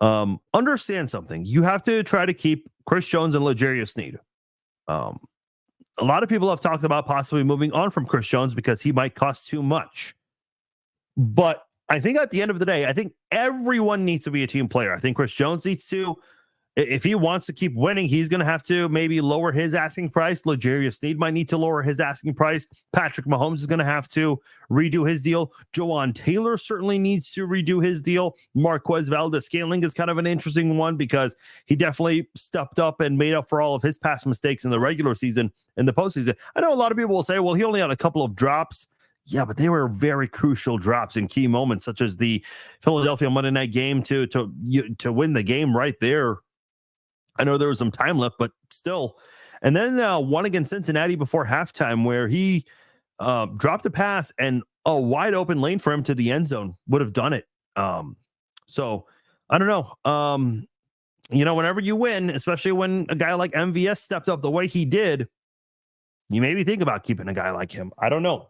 Understand something. You have to try to keep Chris Jones and L'Jarius Sneed. A lot of people have talked about possibly moving on from Chris Jones because he might cost too much. But I think at the end of the day, I think everyone needs to be a team player. I think Chris Jones needs to. If he wants to keep winning, he's going to have to maybe lower his asking price. L'Jarius Sneed might need to lower his asking price. Patrick Mahomes is going to have to redo his deal. Jawan Taylor certainly needs to redo his deal. Marquez Valdes-Scantling is kind of an interesting one because he definitely stepped up and made up for all of his past mistakes in the regular season and the postseason. I know a lot of people will say, well, he only had a couple of drops. Yeah, but they were very crucial drops in key moments, such as the Philadelphia Monday night game to win the game right there. I know there was some time left, but still. And then one against Cincinnati before halftime where he dropped a pass and a wide open lane for him to the end zone would have done it. So I don't know. Whenever you win, especially when a guy like MVS stepped up the way he did, you maybe think about keeping a guy like him. I don't know.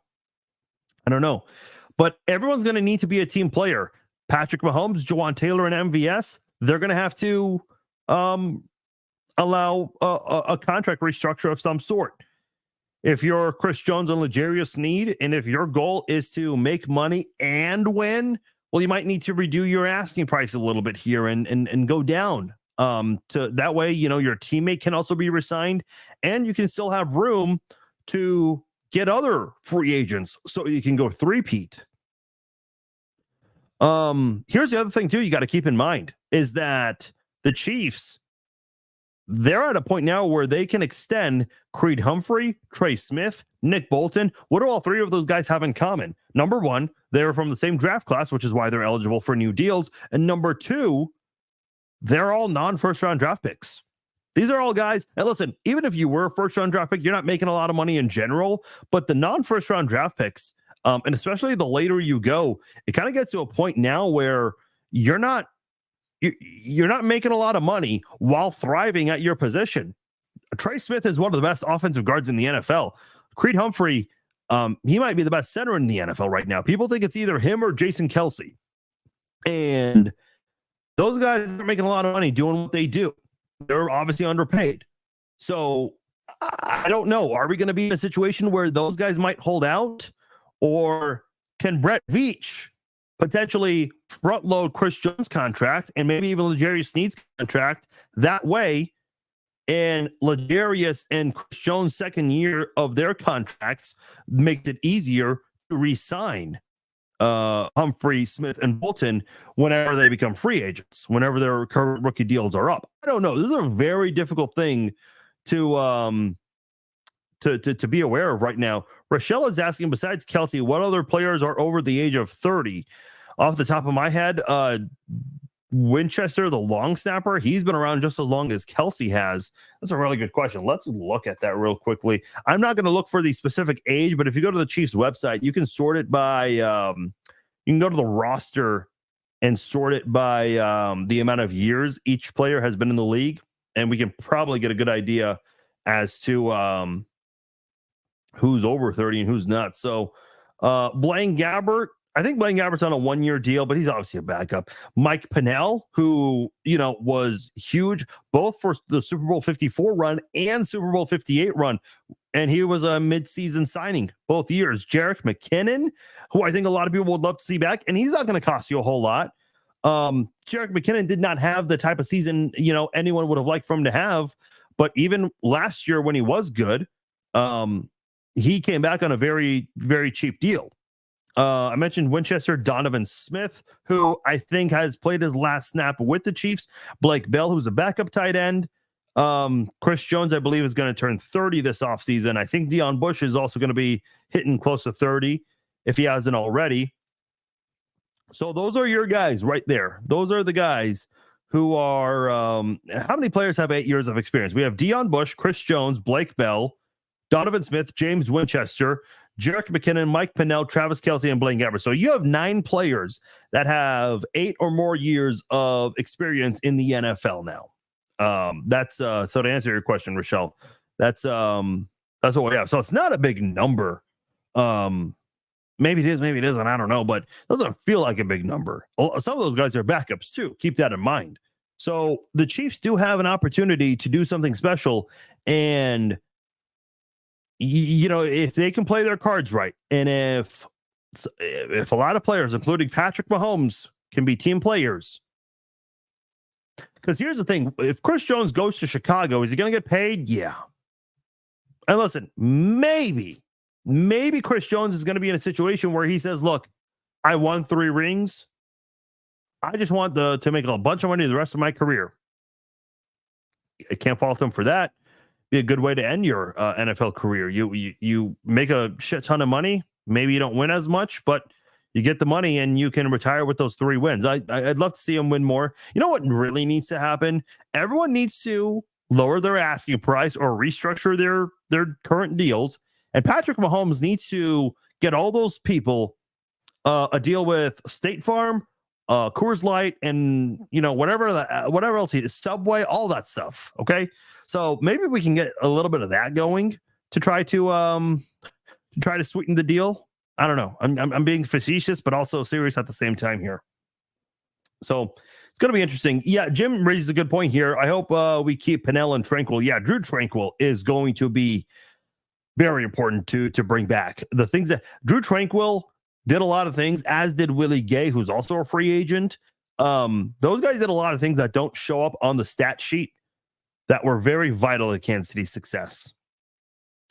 But everyone's going to need to be a team player. Patrick Mahomes, Jawan Taylor, and MVS, they're going to have to allow a contract restructure of some sort. If you're Chris Jones and L'Jarius Sneed, and if your goal is to make money and win, well, you might need to redo your asking price a little bit here and go down. To that way, your teammate can also be resigned, and you can still have room to get other free agents so you can go three-peat. Here's the other thing, too, you got to keep in mind is that the Chiefs, they're at a point now where they can extend Creed Humphrey, Trey Smith, Nick Bolton. What do all 3 of those guys have in common? Number 1, they're from the same draft class, which is why they're eligible for new deals. And number 2, they're all non-first-round draft picks. These are all guys, and listen, even if you were a first-round draft pick, you're not making a lot of money in general, but the non-first-round draft picks, and especially the later you go, it kind of gets to a point now where you're not making a lot of money while thriving at your position. Trey Smith is one of the best offensive guards in the NFL. Creed Humphrey, he might be the best center in the NFL right now. People think it's either him or Jason Kelce. And those guys are making a lot of money doing what they do. They're obviously underpaid. So I don't know. Are we going to be in a situation where those guys might hold out? Or can Brett Veach potentially front load Chris Jones' contract and maybe even L'Jarius Sneed's contract that way? And L'Jarius and Chris Jones' second year of their contracts makes it easier to re-sign Humphrey, Smith, and Bolton whenever they become free agents, whenever their current rookie deals are up. I don't know. This is a very difficult thing to be aware of right now. Rochelle is asking, besides Kelsey, what other players are over the age of 30? Off the top of my head, Winchester, the long snapper, he's been around just as long as Kelsey has. That's a really good question. Let's look at that real quickly. I'm not going to look for the specific age, but if you go to the Chiefs website, you can sort it by, you can go to the roster and sort it by the amount of years each player has been in the league. And we can probably get a good idea as to who's over 30 and who's not. So Blaine Gabbert, I think Blaine Gabbert's on a 1-year deal, but he's obviously a backup. Mike Pennell, who, was huge both for the Super Bowl 54 run and Super Bowl 58 run. And he was a mid-season signing both years. Jerick McKinnon, who I think a lot of people would love to see back, and he's not going to cost you a whole lot. Jerick McKinnon did not have the type of season, anyone would have liked for him to have. But even last year when he was good, he came back on a very, very cheap deal. I mentioned Winchester, Donovan Smith, who I think has played his last snap with the Chiefs. Blake Bell, who's a backup tight end. Chris Jones, I believe, is going to turn 30 this offseason. I think Deion Bush is also going to be hitting close to 30 if he hasn't already. So those are your guys right there. Those are the guys who are how many players have 8 years of experience? We have Deion Bush, Chris Jones, Blake Bell, Donovan Smith, James Winchester, Jerick McKinnon, Mike Pennell, Travis Kelsey, and Blaine Gabbert. So you have 9 players that have 8 or more years of experience in the NFL now. That's so to answer your question, Rochelle, that's what we have. So it's not a big number. Maybe it is, maybe it isn't. I don't know, but it doesn't feel like a big number. Some of those guys are backups too. Keep that in mind. So the Chiefs do have an opportunity to do something special, and if they can play their cards right, and if a lot of players, including Patrick Mahomes, can be team players. Because here's the thing. If Chris Jones goes to Chicago, is he going to get paid? Yeah. And listen, maybe Chris Jones is going to be in a situation where he says, look, I won 3 rings. I just want to make a bunch of money the rest of my career. I can't fault him for that. Be a good way to end your NFL career. You make a shit ton of money. Maybe you don't win as much, but you get the money and you can retire with those 3 wins. I'd love to see him win more. You know what really needs to happen? Everyone needs to lower their asking price or restructure their current deals. And Patrick Mahomes needs to get all those people a deal with State Farm, Coors Light, and whatever else he is, Subway, all that stuff. Okay. So maybe we can get a little bit of that going to try to sweeten the deal. I don't know. I'm being facetious, but also serious at the same time here. So it's going to be interesting. Yeah, Jim raises a good point here. I hope we keep Pennell and Tranquil. Yeah, Drew Tranquil is going to be very important to bring back. The things that Drew Tranquil did a lot of things, as did Willie Gay, who's also a free agent. Those guys did a lot of things that don't show up on the stat sheet that were very vital to Kansas City's success.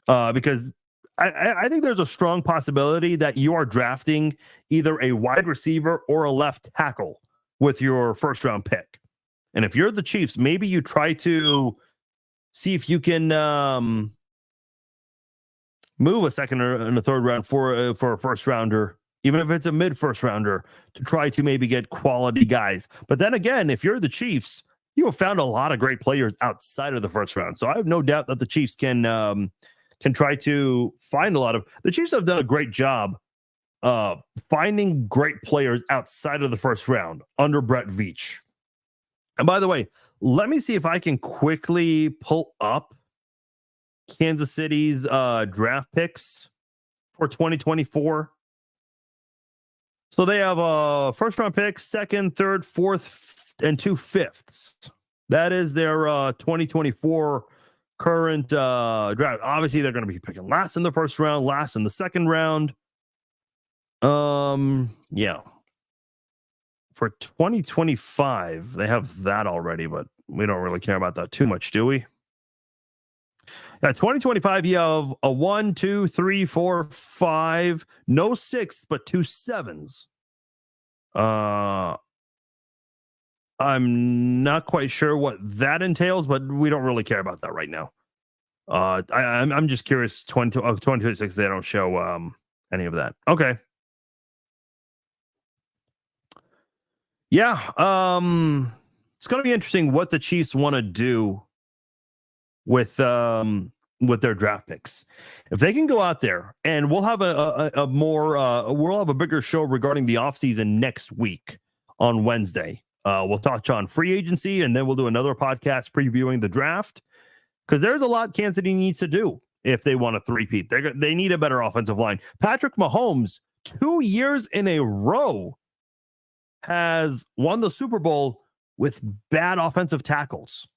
Because I think there's a strong possibility that you are drafting either a wide receiver or a left tackle with your first round pick. And if you're the Chiefs, maybe you try to see if you can move a second and a third round for a first rounder, even if it's a mid first rounder, to try to maybe get quality guys. But then again, if you're the Chiefs, you have found a lot of great players outside of the first round. So I have no doubt that the Chiefs can try to find a lot of. The Chiefs have done a great job finding great players outside of the first round under Brett Veach. And by the way, let me see if I can quickly pull up Kansas City's draft picks for 2024. So they have a first round pick, second, third, fourth, and 2 fifths. That is their 2024 current draft. Obviously, they're going to be picking last in the first round, last in the second round. Yeah. For 2025, they have that already, but we don't really care about that too much, do we? Yeah, 2025, you have a 1, 2, 3, 4, 5, no sixth, but 2 sevens. Uh, I'm not quite sure what that entails, but we don't really care about that right now. I'm just curious. 2026, they don't show any of that. Okay. Yeah. It's gonna be interesting what the Chiefs want to do with their draft picks. If they can go out there, and we'll have a more we'll have a bigger show regarding the offseason next week on Wednesday. We'll touch on free agency, and then we'll do another podcast previewing the draft, because there's a lot Kansas City needs to do if they want to three-peat. They need a better offensive line. Patrick Mahomes, 2 years in a row, has won the Super Bowl with bad offensive tackles.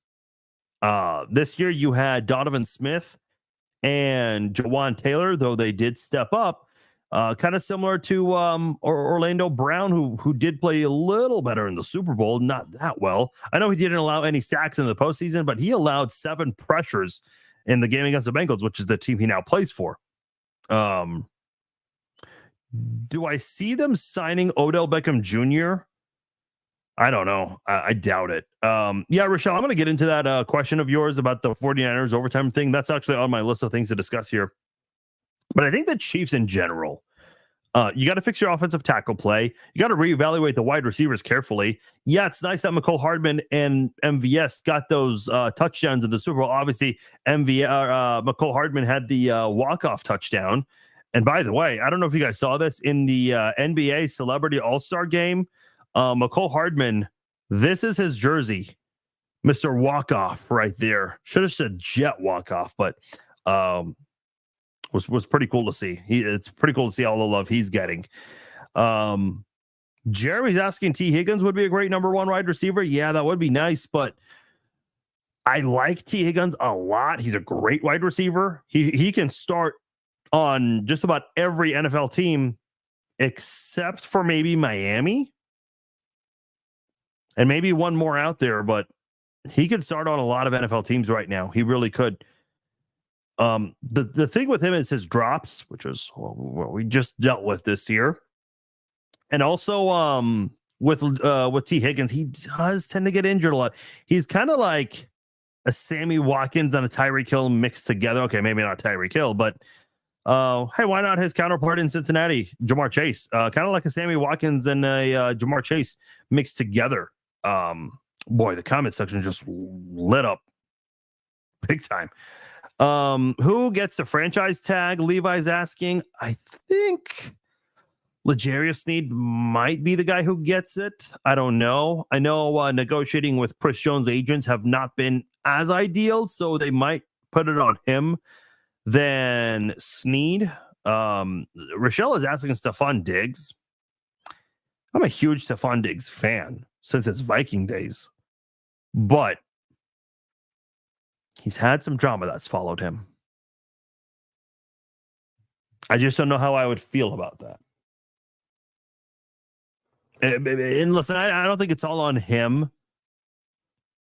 This year you had Donovan Smith and Jawan Taylor, though they did step up, kind of similar to Orlando Brown, who did play a little better in the Super Bowl, not that well. I know he didn't allow any sacks in the postseason, but he allowed 7 pressures in the game against the Bengals, which is the team he now plays for. Do I see them signing Odell Beckham Jr.? I don't know. I doubt it. Yeah, Rochelle, I'm going to get into that question of yours about the 49ers overtime thing. That's actually on my list of things to discuss here. But I think the Chiefs in general, you got to fix your offensive tackle play. You got to reevaluate the wide receivers carefully. Yeah, it's nice that McCole Hardman and MVS got those touchdowns in the Super Bowl. Obviously, McCole Hardman had the walk-off touchdown. And by the way, I don't know if you guys saw this in the NBA Celebrity All-Star Game. McCole Hardman, this is his jersey, Mr. Walk-Off right there. Should have said Jet Walk-Off, but was pretty cool to see. It's pretty cool to see all the love he's getting. Jeremy's asking T. Higgins would be a great number 1 wide receiver. Yeah, that would be nice, but I like T. Higgins a lot. He's a great wide receiver. He can start on just about every NFL team except for maybe Miami. And maybe one more out there, but he could start on a lot of NFL teams right now. He really could. The thing with him is his drops, which is what we just dealt with this year. And also with T. Higgins, he does tend to get injured a lot. He's kind of like a Sammy Watkins and a Tyreek Hill mixed together. Okay, maybe not Tyreek Hill, but hey, why not his counterpart in Cincinnati, Jamar Chase? Kind of like a Sammy Watkins and a Jamar Chase mixed together. Boy, the comment section just lit up big time. Who gets the franchise tag? Levi's asking. I think L'Jarius Sneed might be the guy who gets it. I don't know. I know negotiating with Chris Jones' agents have not been as ideal, so they might put it on him than Sneed. Rochelle is asking Stephon Diggs. I'm a huge Stephon Diggs fan since his Viking days, but he's had some drama that's followed him. I just don't know how I would feel about that. And listen, I don't think it's all on him,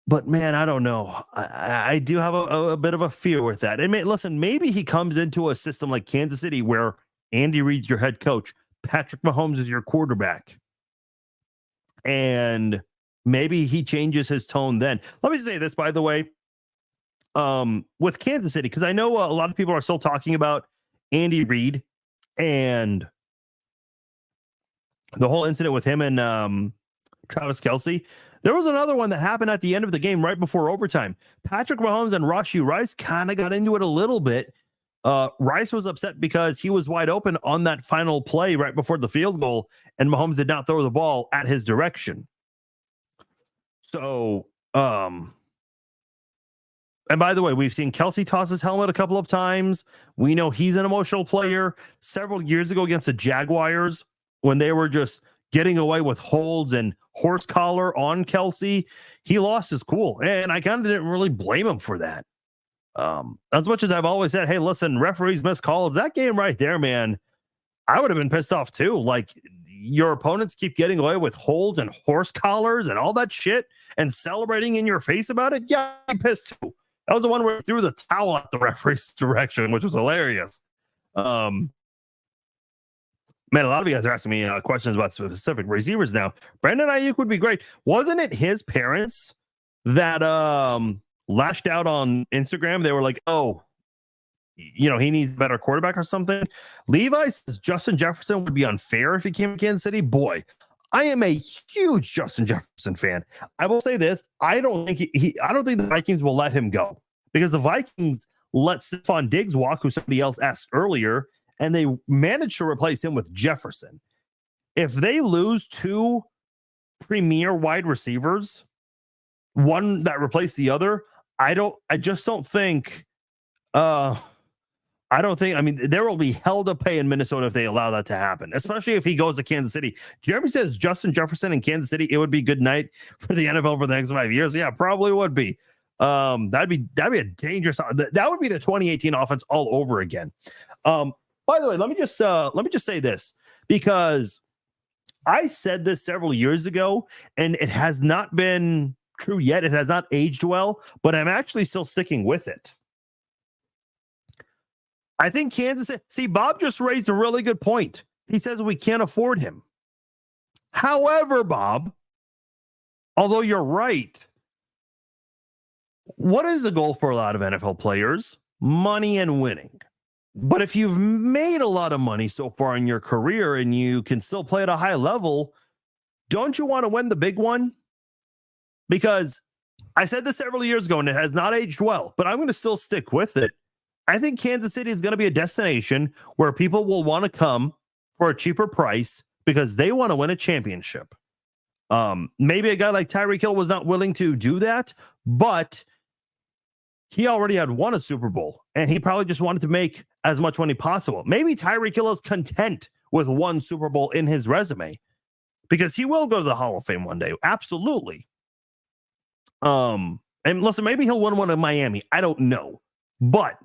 but man, I don't know. I do have a bit of a fear with that. And listen, maybe he comes into a system like Kansas City where Andy Reid's your head coach, Patrick Mahomes is your quarterback, and maybe he changes his tone then. Let me say this, by the way, with Kansas City, because I know a lot of people are still talking about Andy Reid and the whole incident with him and Travis Kelce. There was another one that happened at the end of the game right before overtime. Patrick Mahomes and Rashee Rice kind of got into it a little bit. Rice was upset because he was wide open on that final play right before the field goal, and Mahomes did not throw the ball at his direction. So, and by the way, we've seen Kelce toss his helmet a couple of times. We know he's an emotional player. Several years ago against the Jaguars, when they were just getting away with holds and horse collar on Kelce, he lost his cool. And I kind of didn't really blame him for that. As much as I've always said, hey, listen, referees miss calls. That game right there, man, I would have been pissed off too. Like, your opponents keep getting away with holds and horse collars and all that shit and celebrating in your face about it. Yeah, I'm pissed too. That was the one where he threw the towel at the referee's direction, which was hilarious. Man, a lot of you guys are asking me questions about specific receivers now. Brandon Ayuk would be great. Wasn't it his parents that lashed out on Instagram? They were like, oh, he needs a better quarterback or something. Levi says Justin Jefferson would be unfair if he came to Kansas City. Boy, I am a huge Justin Jefferson fan. I will say this: I don't think I don't think the Vikings will let him go, because the Vikings let Stephon Diggs walk, who somebody else asked earlier, and they managed to replace him with Jefferson. If they lose two premier wide receivers, one that replaced the other, I just don't think. I don't think, there will be hell to pay in Minnesota if they allow that to happen, especially if he goes to Kansas City. Jeremy says Justin Jefferson in Kansas City, it would be good night for the NFL for the next 5 years. Yeah, probably would be. That'd be a dangerous, that would be the 2018 offense all over again. By the way, let me just say this, because I said this several years ago and it has not been true yet. It has not aged well, but I'm actually still sticking with it. I think Kansas City. See, Bob just raised a really good point. He says we can't afford him. However, Bob, although you're right, what is the goal for a lot of NFL players? Money and winning. But if you've made a lot of money so far in your career and you can still play at a high level, don't you want to win the big one? Because I said this several years ago and it has not aged well, but I'm going to still stick with it. I think Kansas City is going to be a destination where people will want to come for a cheaper price because they want to win a championship. Maybe a guy like Tyreek Hill was not willing to do that, but he already had won a Super Bowl and he probably just wanted to make as much money possible. Maybe Tyreek Hill is content with one Super Bowl in his resume because he will go to the Hall of Fame one day. Absolutely. And listen, maybe he'll win one in Miami. I don't know. But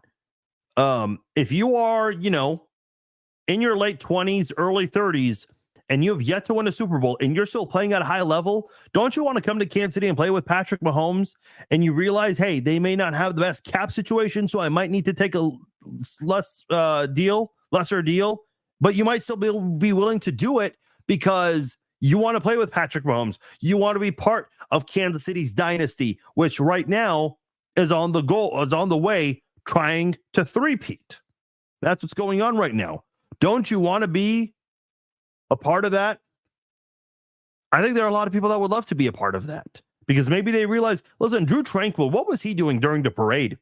if you are, in your late 20s, early 30s, and you have yet to win a Super Bowl and you're still playing at a high level, don't you want to come to Kansas City and play with Patrick Mahomes? And you realize, hey, they may not have the best cap situation, so I might need to take a lesser deal, but you might still be willing to do it because you want to play with Patrick Mahomes. You want to be part of Kansas City's dynasty, which right now is on the way, trying to three-peat. That's what's going on right now. Don't you want to be a part of that? I think there are a lot of people that would love to be a part of that because maybe they realize, listen, Drew Tranquil, what was he doing during the parade?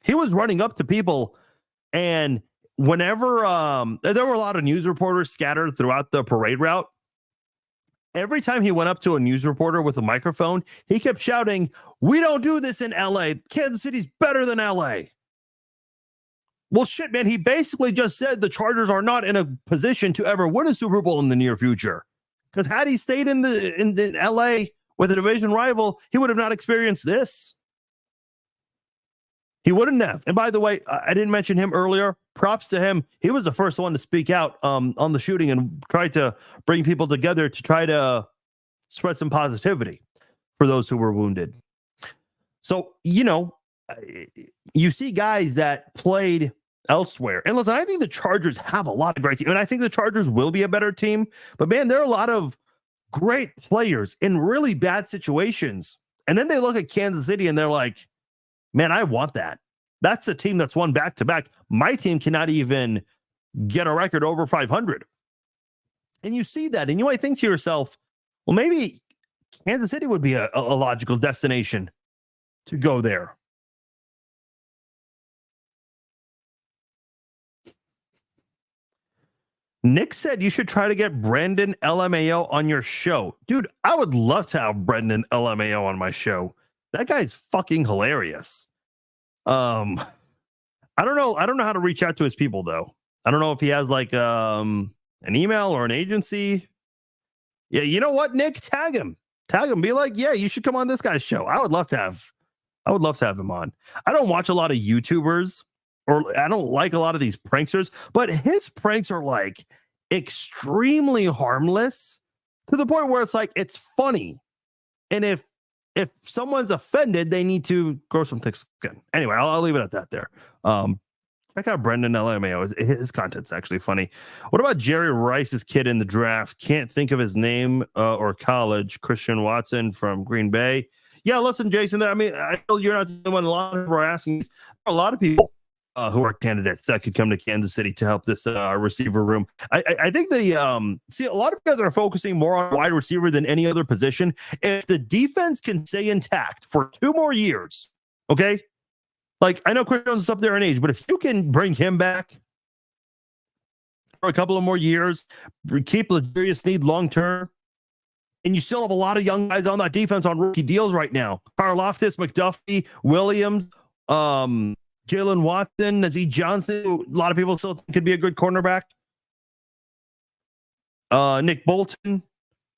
He was running up to people, and whenever there were a lot of news reporters scattered throughout the parade route, every time he went up to a news reporter with a microphone, he kept shouting, "We don't do this in LA. Kansas City's better than LA." Well, shit, man, he basically just said the Chargers are not in a position to ever win a Super Bowl in the near future. Because had he stayed in LA with a division rival, he would have not experienced this. He wouldn't have. And by the way, I didn't mention him earlier. Props to him. He was the first one to speak out on the shooting and try to bring people together to try to spread some positivity for those who were wounded. So, you see guys that played elsewhere. And listen, I think the Chargers have a lot of great teams. And I think the Chargers will be a better team. But, man, there are a lot of great players in really bad situations. And then they look at Kansas City and they're like, man, I want that. That's the team that's won back-to-back. My team cannot even get a record over 500. And you see that, and you might think to yourself, well, maybe Kansas City would be a logical destination to go there. Nick said you should try to get Brandon LMAO on your show. Dude, I would love to have Brendan LMAO on my show. That guy's fucking hilarious. I don't know how to reach out to his people, though. I don't know if he has like an email or an agency. Yeah, you know what, Nick? Tag him. Be like, yeah, you should come on this guy's show. I would love to have him on. I don't watch a lot of YouTubers, or I don't like a lot of these pranksters, but his pranks are like extremely harmless to the point where it's like it's funny. And if someone's offended, they need to grow some thick skin. Anyway, I'll leave it at that there. Check out Brendan LMAO. His content's actually funny. What about Jerry Rice's kid in the draft? Can't think of his name or college. Christian Watson from Green Bay. Yeah, listen, Jason. I mean, I know you're not the one. A lot of people are asking. A lot of people who are candidates that could come to Kansas City to help this receiver room. I think see, a lot of guys are focusing more on wide receiver than any other position. If the defense can stay intact for 2 more years, okay. Like, I know Chris Jones is up there in age, but if you can bring him back for a couple of more years, keep L'Jarius Sneed long-term, and you still have a lot of young guys on that defense on rookie deals right now. Karlaftis, McDuffie, Williams, Jalen Watson, Nazeed Johnson, who a lot of people still think could be a good cornerback. Nick Bolton,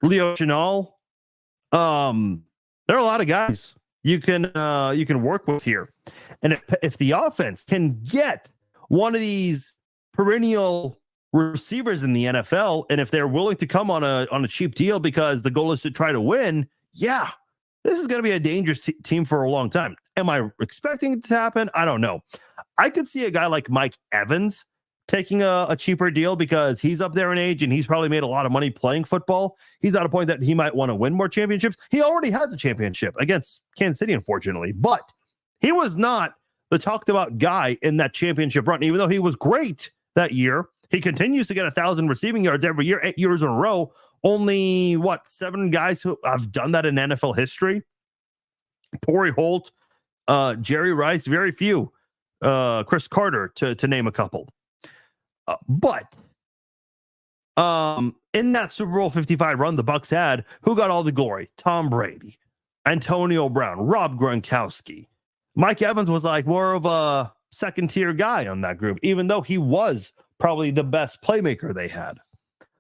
Leo Chenal. There are a lot of guys you can work with here. And if the offense can get one of these perennial receivers in the NFL, and if they're willing to come on a cheap deal because the goal is to try to win, yeah, this is going to be a dangerous team for a long time. Am I expecting it to happen? I don't know. I could see a guy like Mike Evans taking a cheaper deal because he's up there in age and he's probably made a lot of money playing football. He's at a point that he might want to win more championships. He already has a championship against Kansas City, unfortunately, but he was not the talked about guy in that championship run. Even though he was great that year, he continues to get 1,000 receiving yards every year, 8 years in a row. Only 7 guys who have done that in NFL history. Torrey Holt, Jerry Rice, very few. Chris Carter, to name a couple. But in that Super Bowl 55 run the Bucs had, who got all the glory? Tom Brady, Antonio Brown, Rob Gronkowski. Mike Evans was like more of a second-tier guy on that group, even though he was probably the best playmaker they had.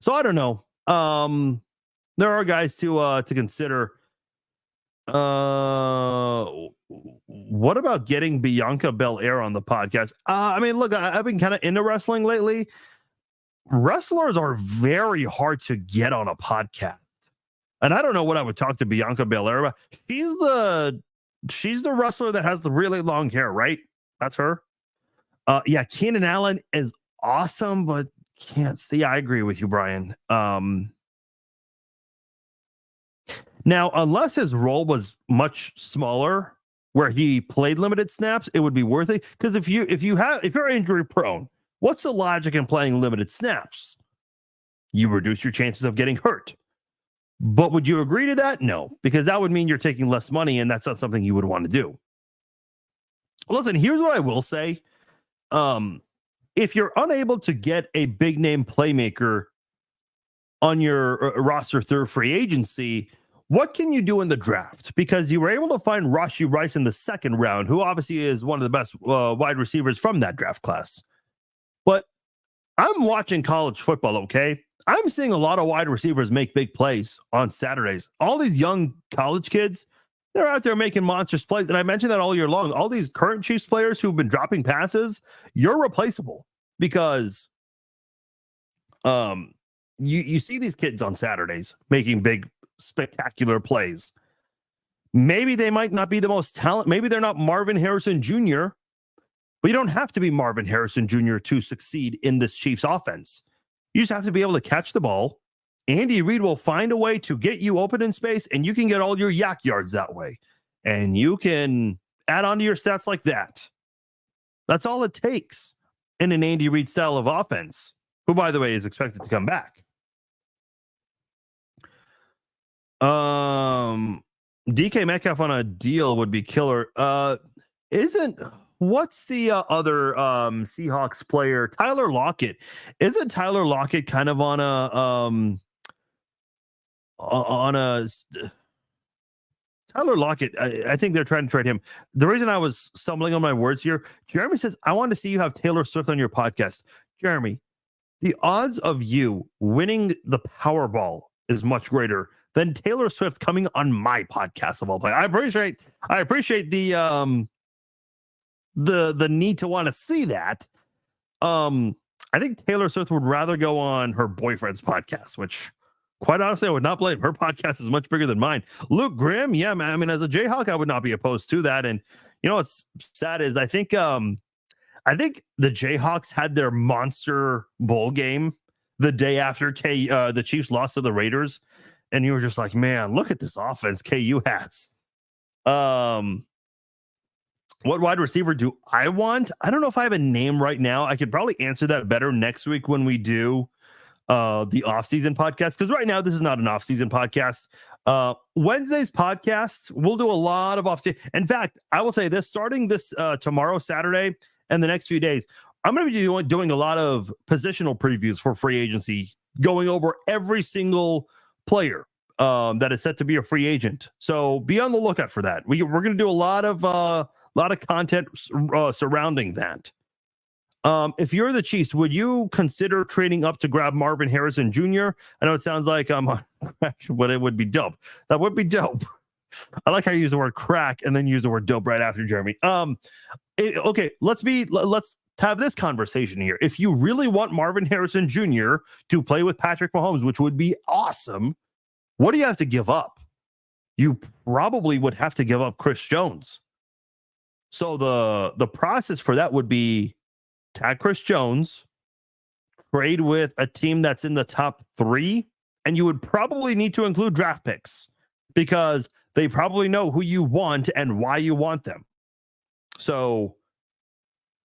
So I don't know. There are guys to consider. What about getting Bianca Belair on the podcast? I mean, look, I've been kind of into wrestling lately. Wrestlers are very hard to get on a podcast. And I don't know what I would talk to Bianca Belair about. She's the wrestler that has the really long hair, right? That's her. Yeah, Keenan Allen is awesome, but can't see. I agree with you, Brian. Now, unless his role was much smaller, where he played limited snaps, it would be worth it. Because if you're injury prone, what's the logic in playing limited snaps? You reduce your chances of getting hurt. But would you agree to that? No, because that would mean you're taking less money, and that's not something you would want to do. Listen, here's what I will say. If you're unable to get a big name playmaker on your roster through free agency, what can you do in the draft? Because you were able to find Rashee Rice in the 2nd round, who obviously is one of the best wide receivers from that draft class. But I'm watching college football, okay? I'm seeing a lot of wide receivers make big plays on Saturdays. All these young college kids, they're out there making monstrous plays. And I mentioned that all year long. All these current Chiefs players who've been dropping passes, you're replaceable because you see these kids on Saturdays making big, spectacular plays. Maybe they might not be the most talented. Maybe they're not Marvin Harrison Jr., but you don't have to be Marvin Harrison Jr. to succeed in this Chiefs offense. You just have to be able to catch the ball. Andy Reid will find a way to get you open in space, and you can get all your yak yards that way. And you can add on to your stats like that. That's all it takes in an Andy Reid style of offense, who, by the way, is expected to come back. DK Metcalf on a deal would be killer. What's the other Seahawks player? Tyler Lockett. Isn't Tyler Lockett kind of on a Tyler Lockett? I think they're trying to trade him. The reason I was stumbling on my words here, Jeremy says, I want to see you have Taylor Swift on your podcast. Jeremy, the odds of you winning the Powerball is much greater than Taylor Swift coming on my podcast of all play. I appreciate the need to want to see that. I think Taylor Swift would rather go on her boyfriend's podcast, which quite honestly, I would not blame. Her podcast is much bigger than mine. Luke Grimm, yeah, man. I mean, as a Jayhawk, I would not be opposed to that. And you know what's sad is I think the Jayhawks had their monster bowl game the day after the Chiefs lost to the Raiders, and you were just like, man, look at this offense KU has. What wide receiver do I want? I don't know if I have a name right now. I could probably answer that better next week when we do the offseason podcast, because right now this is not an offseason podcast. Wednesday's podcast, we'll do a lot of offseason. In fact, I will say this, starting this tomorrow, Saturday, and the next few days, I'm going to be doing a lot of positional previews for free agency, going over every single player that is set to be a free agent. So be on the lookout for that. We're going to do a lot of content surrounding that. If you're the Chiefs, would you consider trading up to grab Marvin Harrison Jr.? I know it sounds like I'm on crack, but it would be dope. That would be dope. I like how you use the word crack and then use the word dope right after, Jeremy. Okay, let's have this conversation here. If you really want Marvin Harrison Jr. to play with Patrick Mahomes, which would be awesome, what do you have to give up? You probably would have to give up Chris Jones. So the process for that would be tag Chris Jones, trade with a team that's in the top 3, and you would probably need to include draft picks because they probably know who you want and why you want them. So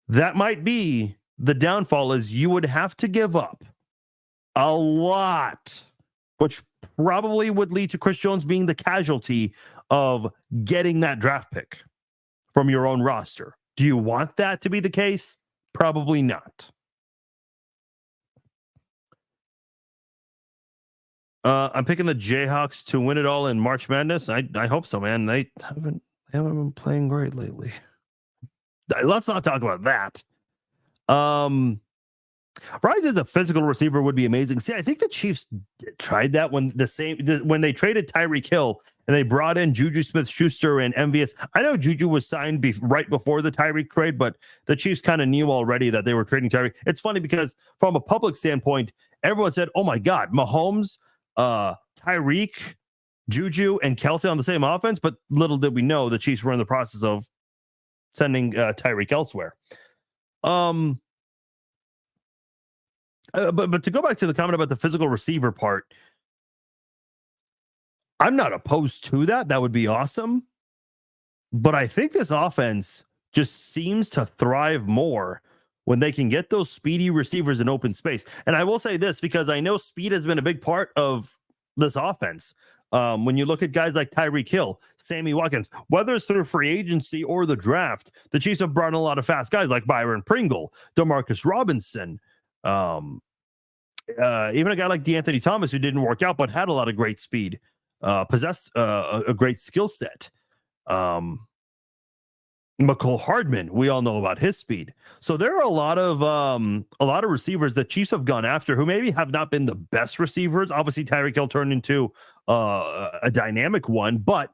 that might be the downfall, is you would have to give up a lot, which probably would lead to Chris Jones being the casualty of getting that draft pick from your own roster. Do you want that to be the case? Probably not. I'm picking the Jayhawks to win it all in March Madness. I hope so, man. They haven't been playing great lately. Let's not talk about that. Bryce as a physical receiver would be amazing. See, I think the Chiefs tried that when when they traded Tyreek Hill and they brought in Juju Smith-Schuster and MVS. I know Juju was signed right before the Tyreek trade, but the Chiefs kind of knew already that they were trading Tyreek. It's funny because from a public standpoint, everyone said, "Oh my God, Mahomes, Tyreek, Juju, and Kelsey on the same offense." But little did we know the Chiefs were in the process of sending Tyreek elsewhere. But to go back to the comment about the physical receiver part, I'm not opposed to that. That would be awesome. But I think this offense just seems to thrive more when they can get those speedy receivers in open space. And I will say this, because I know speed has been a big part of this offense. When you look at guys like Tyreek Hill, Sammy Watkins, whether it's through free agency or the draft, the Chiefs have brought in a lot of fast guys like Byron Pringle, Demarcus Robinson, even a guy like DeAnthony Thomas, who didn't work out but had a lot of great speed, possessed a great skill set. McCole Hardman, we all know about his speed. So there are a lot of receivers that Chiefs have gone after who maybe have not been the best receivers. Obviously, Tyreek Hill turned into a dynamic one, but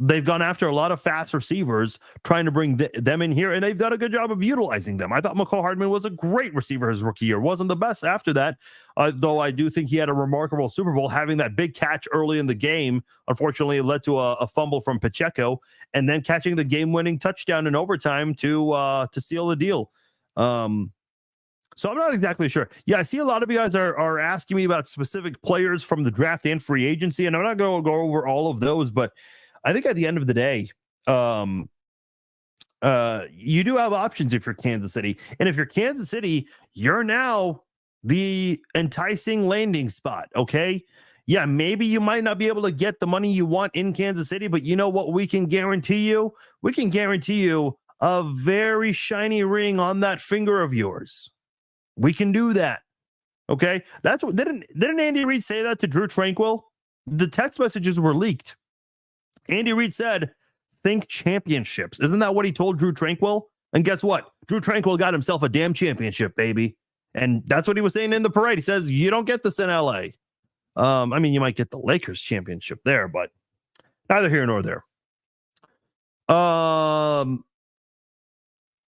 they've gone after a lot of fast receivers, trying to bring them in here, and they've done a good job of utilizing them. I thought McCole Hardman was a great receiver his rookie year. Wasn't the best after that, though I do think he had a remarkable Super Bowl, having that big catch early in the game. Unfortunately, it led to a fumble from Pacheco, and then catching the game-winning touchdown in overtime to seal the deal. So I'm not exactly sure. Yeah, I see a lot of you guys are asking me about specific players from the draft and free agency, and I'm not going to go over all of those, but I think at the end of the day, you do have options if you're Kansas City. And if you're Kansas City, you're now the enticing landing spot, okay? Yeah, maybe you might not be able to get the money you want in Kansas City, but you know what we can guarantee you? We can guarantee you a very shiny ring on that finger of yours. We can do that, okay? That's what didn't Andy Reid say that to Drew Tranquil? The text messages were leaked. Andy Reid said, think championships. Isn't that what he told Drew Tranquil? And guess what? Drew Tranquil got himself a damn championship, baby. And that's what he was saying in the parade. He says, you don't get this in LA. I mean, you might get the Lakers championship there, but neither here nor there.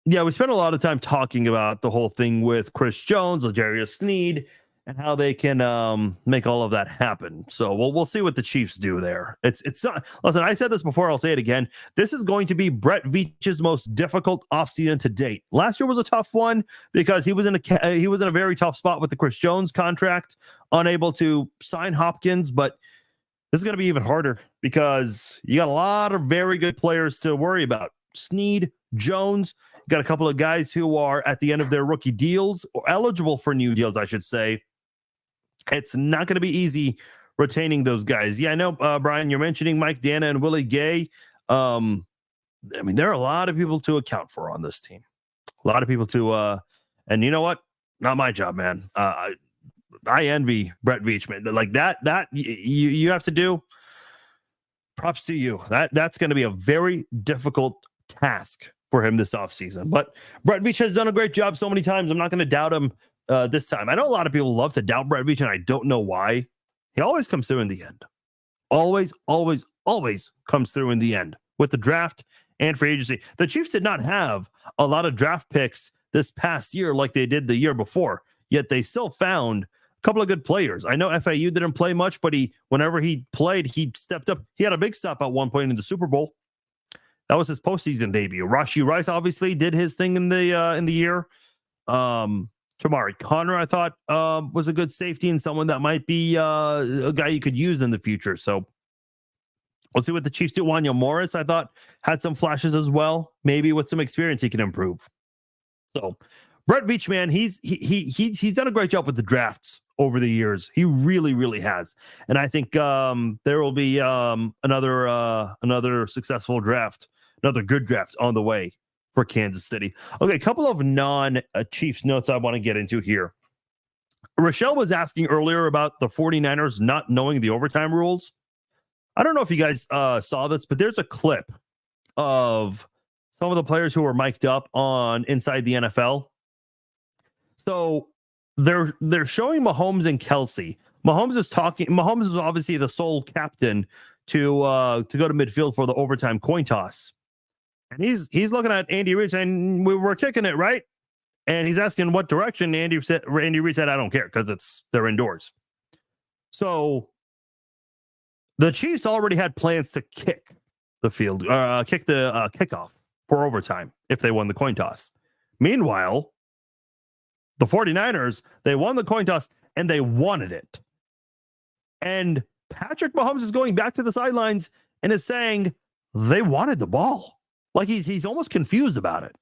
Yeah, we spent a lot of time talking about the whole thing with Chris Jones, L'Jarius Sneed, and how they can make all of that happen. So we'll see what the Chiefs do there. It's not. Listen, I said this before. I'll say it again. This is going to be Brett Veach's most difficult offseason to date. Last year was a tough one because he was in a very tough spot with the Chris Jones contract, unable to sign Hopkins. But this is going to be even harder because you got a lot of very good players to worry about. Sneed, Jones. Got a couple of guys who are at the end of their rookie deals or eligible for new deals, I should say. It's not going to be easy retaining those guys. Yeah, I know, Brian, you're mentioning Mike Dana and Willie Gay. I mean, there are a lot of people to account for on this team. A lot of people to, and you know what? Not my job, man. I envy Brett Veach, man. Like that you have to do. Props to you. That's going to be a very difficult task for him this offseason. But Brett Veach has done a great job so many times. I'm not going to doubt him this time. I know a lot of people love to doubt Brett Veach, and I don't know why. He always comes through in the end. Always, always, always comes through in the end with the draft and free agency. The Chiefs did not have a lot of draft picks this past year like they did the year before, yet they still found a couple of good players. I know FAU didn't play much, but whenever he played, he stepped up. He had a big step at one point in the Super Bowl. That was his postseason debut. Rashee Rice obviously did his thing in the year. Tamari Connor, I thought, was a good safety and someone that might be a guy you could use in the future. So we'll see what the Chiefs do. Wanya Morris, I thought, had some flashes as well. Maybe with some experience, he can improve. So Brett Veach, man, he's done a great job with the drafts over the years. He really, really has. And I think there will be another successful draft, another good draft on the way for Kansas City. Okay, a couple of non-Chiefs notes I want to get into here. Rochelle was asking earlier about the 49ers not knowing the overtime rules. I don't know if you guys saw this, but there's a clip of some of the players who were mic'd up on Inside the NFL. So they're showing Mahomes and Kelsey. Mahomes is obviously the sole captain to go to midfield for the overtime coin toss. And he's looking at Andy Reid saying, we're kicking it, right? And he's asking what direction. Andy Reid said, I don't care because they're indoors. So the Chiefs already had plans to kick the field, kick the kickoff for overtime if they won the coin toss. Meanwhile, the 49ers, they won the coin toss and they wanted it. And Patrick Mahomes is going back to the sidelines and is saying they wanted the ball. Like he's almost confused about it.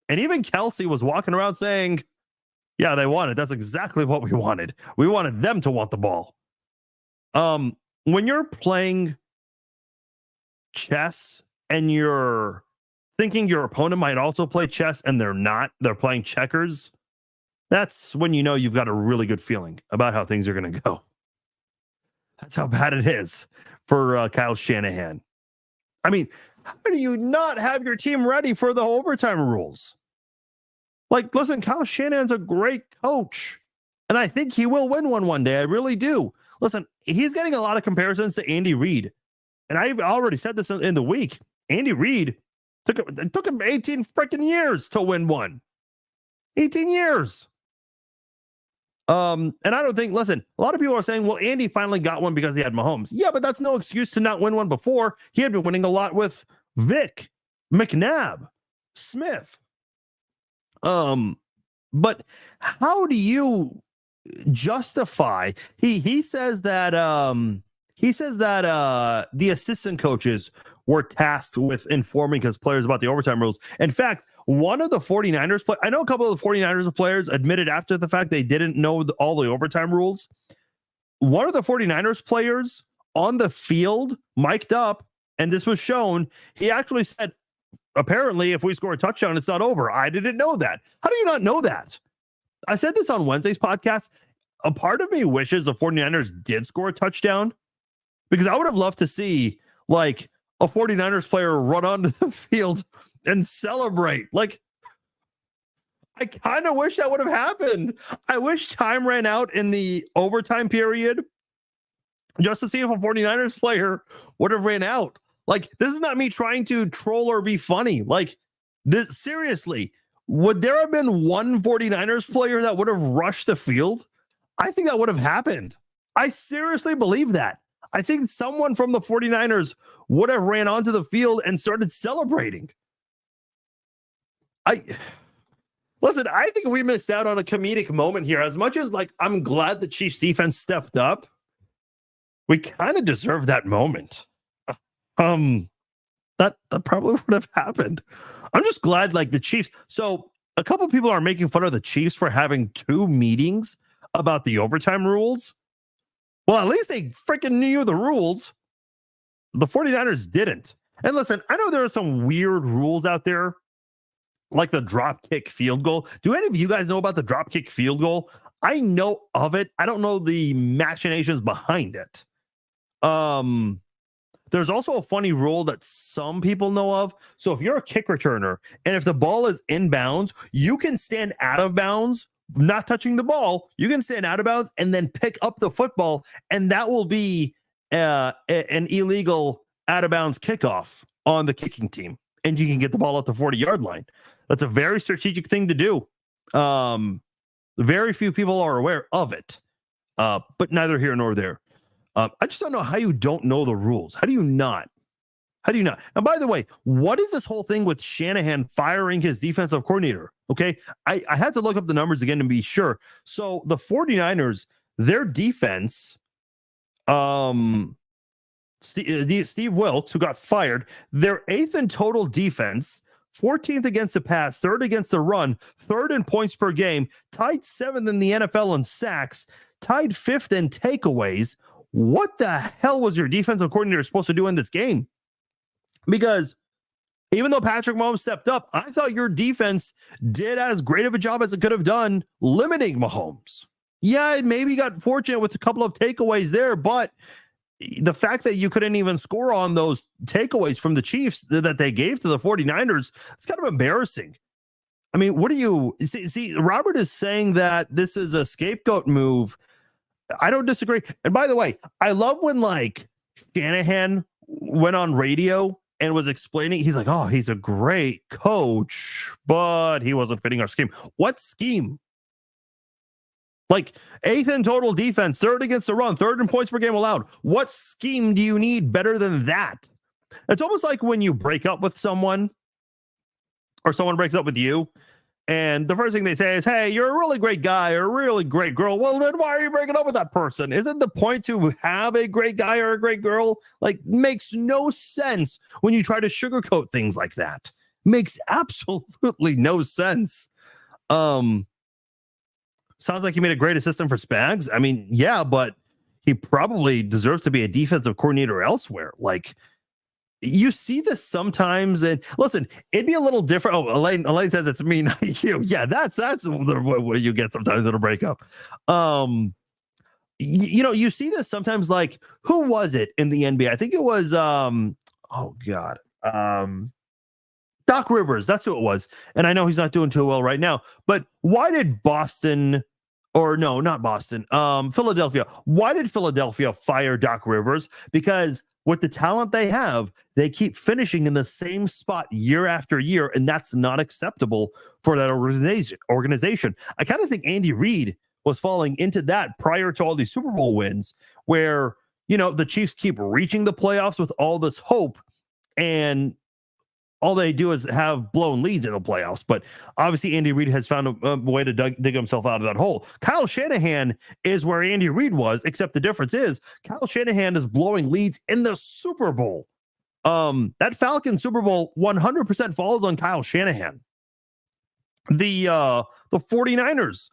And even Kelsey was walking around saying, yeah, they wanted. That's exactly what we wanted. We wanted them to want the ball. When you're playing chess and you're thinking your opponent might also play chess and they're not, they're playing checkers, that's when you know you've got a really good feeling about how things are going to go. That's how bad it is for Kyle Shanahan. I mean, how do you not have your team ready for the overtime rules? Like, listen, Kyle Shanahan's a great coach, and I think he will win one day. I really do. Listen, he's getting a lot of comparisons to Andy Reid, and I've already said this in the week. Andy Reid took him 18 freaking years to win one. 18 years. And I don't think, listen, a lot of people are saying, well, Andy finally got one because he had Mahomes. Yeah, but that's no excuse to not win one before. He had been winning a lot with Vic, McNabb, Smith. But how do you justify? He says that the assistant coaches were tasked with informing his players about the overtime rules. In fact, one of the 49ers I know a couple of the 49ers players admitted after the fact they didn't know all the overtime rules. One of the 49ers players on the field, mic'd up, and this was shown, he actually said, apparently, if we score a touchdown, it's not over. I didn't know that. How do you not know that? I said this on Wednesday's podcast. A part of me wishes the 49ers did score a touchdown because I would have loved to see like a 49ers player run onto the field and celebrate. Like, I kind of wish that would have happened. I wish time ran out in the overtime period just to see if a 49ers player would have ran out. Like, this is not me trying to troll or be funny. Like, This seriously, would there have been one 49ers player that would have rushed the field? I think that would have happened. I seriously believe that. I think someone from the 49ers would have ran onto the field and started celebrating. Listen, I think we missed out on a comedic moment here. As much as like I'm glad the Chiefs defense stepped up, we kind of deserve that moment. That probably would have happened. I'm just glad like the Chiefs. So a couple people are making fun of the Chiefs for having 2 meetings about the overtime rules. Well, at least they freaking knew the rules. The 49ers didn't. And listen, I know there are some weird rules out there, like the drop kick field goal. Do any of you guys know about the drop kick field goal? I know of it. I don't know the machinations behind it. There's also a funny rule that some people know of. So if you're a kick returner and if the ball is inbounds, you can stand out of bounds, not touching the ball. You can stand out of bounds and then pick up the football, and that will be an illegal out of bounds kickoff on the kicking team, and you can get the ball at the 40-yard line. That's a very strategic thing to do. Very few people are aware of it, but neither here nor there. I just don't know how you don't know the rules. How do you not? And by the way, what is this whole thing with Shanahan firing his defensive coordinator? Okay, I had to look up the numbers again to be sure. So the 49ers, their defense, Steve Wilkes, who got fired, they're 8th in total defense, 14th against the pass, 3rd against the run, 3rd in points per game, tied 7th in the NFL in sacks, tied 5th in takeaways. What the hell was your defensive coordinator supposed to do in this game? Because even though Patrick Mahomes stepped up, I thought your defense did as great of a job as it could have done limiting Mahomes. Yeah, it maybe got fortunate with a couple of takeaways there, but the fact that you couldn't even score on those takeaways from the Chiefs that they gave to the 49ers, it's kind of embarrassing. I mean, what do you see? Robert is saying that this is a scapegoat move. I don't disagree. And by the way, I love when like Shanahan went on radio and was explaining, he's like, oh, he's a great coach, but he wasn't fitting our scheme. What scheme? Like 8th in total defense, 3rd against the run, 3rd in points per game allowed. What scheme do you need better than that? It's almost like when you break up with someone or someone breaks up with you, and the first thing they say is, hey, you're a really great guy or a really great girl. Well, then why are you breaking up with that person? Isn't the point to have a great guy or a great girl? Like, makes no sense when you try to sugarcoat things like that. Makes absolutely no sense. Sounds like he made a great assistant for Spags. I mean, yeah, but he probably deserves to be a defensive coordinator elsewhere. Like, you see this sometimes, and listen, it'd be a little different. Oh, Elaine says it's me, not you. Yeah, that's what you get sometimes in a breakup. You see this sometimes. Like, who was it in the NBA? I think it was Doc Rivers. That's who it was. And I know he's not doing too well right now. But why did Philadelphia? Why did Philadelphia fire Doc Rivers? Because with the talent they have, they keep finishing in the same spot year after year, and that's not acceptable for that organization. I kind of think Andy Reid was falling into that prior to all these Super Bowl wins, where, the Chiefs keep reaching the playoffs with all this hope, and all they do is have blown leads in the playoffs. But obviously Andy Reid has found a way to dig himself out of that hole. Kyle Shanahan is where Andy Reid was, except the difference is Kyle Shanahan is blowing leads in the Super Bowl. That Falcons Super Bowl 100% falls on Kyle Shanahan. The 49ers,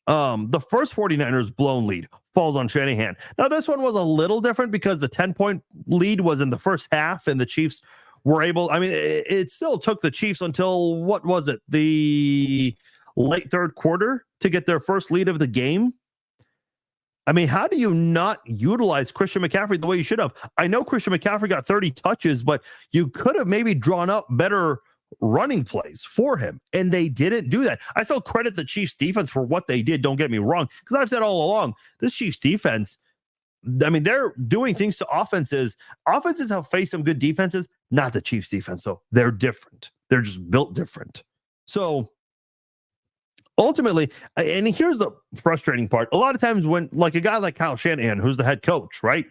the first 49ers blown lead falls on Shanahan. Now this one was a little different because the 10-point lead was in the first half, and the Chiefs were able, it still took the Chiefs until, what was it, the late third quarter to get their first lead of the game. I mean, how do you not utilize Christian McCaffrey the way you should have? I know Christian McCaffrey got 30 touches, but you could have maybe drawn up better running plays for him, and they didn't do that. I still credit the Chiefs defense for what they did, don't get me wrong, because I've said all along, this Chiefs defense, they're doing things to offenses. Offenses have faced some good defenses, not the Chiefs defense. So they're different. They're just built different. So ultimately, and here's the frustrating part. A lot of times when like a guy like Kyle Shanahan, who's the head coach, right?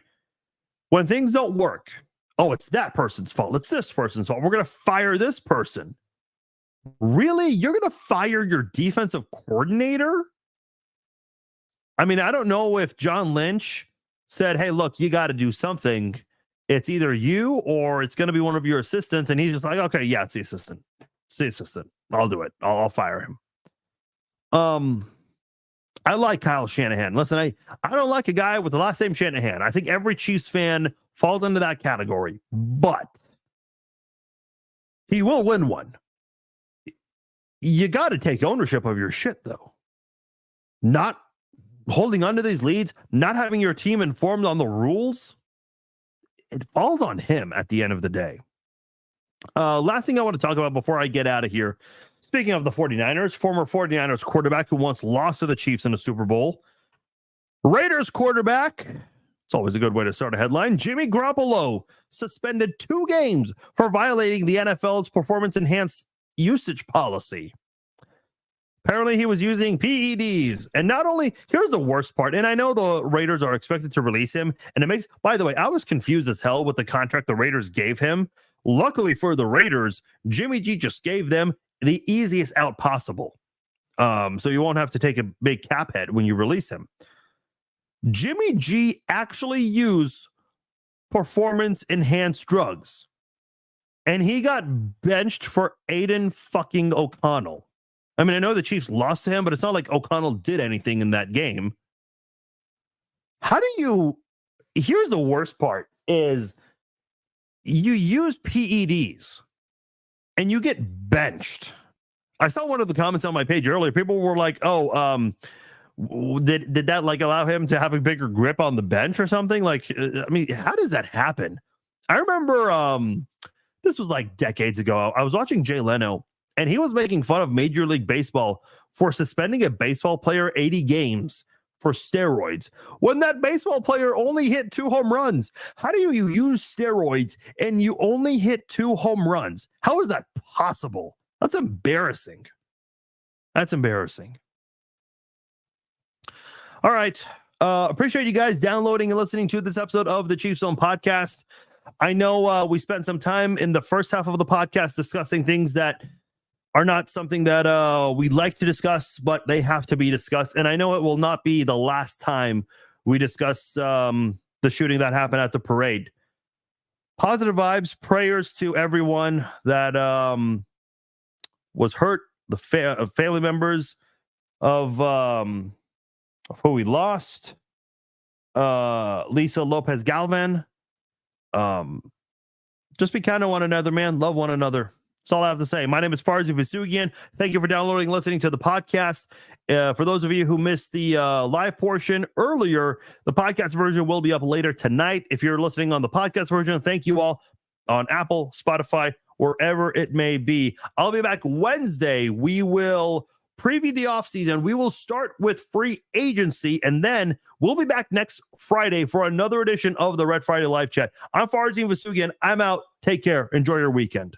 When things don't work, oh, it's that person's fault. It's this person's fault. We're going to fire this person. Really? You're going to fire your defensive coordinator? I mean, I don't know if John Lynch said, hey, look, you got to do something. It's either you or it's going to be one of your assistants. And he's just like, okay, yeah, it's the assistant. It's the assistant. I'll do it. I'll fire him. I like Kyle Shanahan. Listen, I don't like a guy with the last name Shanahan. I think every Chiefs fan falls into that category, but he will win one. You got to take ownership of your shit, though. Not holding on to these leads, not having your team informed on the rules. It falls on him at the end of the day. Last thing I want to talk about before I get out of here. Speaking of the 49ers, former 49ers quarterback who once lost to the Chiefs in a Super Bowl. Raiders quarterback, it's always a good way to start a headline, Jimmy Garoppolo suspended 2 games for violating the NFL's performance-enhanced usage policy. Apparently, he was using PEDs. And not only, here's the worst part, and I know the Raiders are expected to release him, and it makes, by the way, I was confused as hell with the contract the Raiders gave him. Luckily for the Raiders, Jimmy G just gave them the easiest out possible. So you won't have to take a big cap hit when you release him. Jimmy G actually used performance-enhanced drugs. And he got benched for Aiden fucking O'Connell. I mean, I know the Chiefs lost to him, but it's not like O'Connell did anything in that game. How do you... Here's the worst part is you use PEDs and you get benched. I saw one of the comments on my page earlier. People were like, oh, did that like allow him to have a bigger grip on the bench or something? Like, I mean, how does that happen? I remember this was like decades ago. I was watching Jay Leno and he was making fun of Major League Baseball for suspending a baseball player 80 games for steroids when that baseball player only hit 2 home runs. How do you use steroids and you only hit 2 home runs? How is that possible? That's embarrassing. That's embarrassing. All right. Appreciate you guys downloading and listening to this episode of the Chiefs Zone podcast. I know we spent some time in the first half of the podcast discussing things that are not something that we like to discuss, but they have to be discussed. And I know it will not be the last time we discuss the shooting that happened at the parade. Positive vibes, prayers to everyone that was hurt, the family members of who we lost. Lisa Lopez Galvan. Just be kind to one another, man. Love one another. That's all I have to say. My name is Farzi Vasugian. Thank you for downloading and listening to the podcast. For those of you who missed the live portion earlier, the podcast version will be up later tonight. If you're listening on the podcast version, thank you all on Apple, Spotify, wherever it may be. I'll be back Wednesday. We will preview the offseason. We will start with free agency, and then we'll be back next Friday for another edition of the Red Friday Live Chat. I'm Farzin Vasugian. I'm out. Take care. Enjoy your weekend.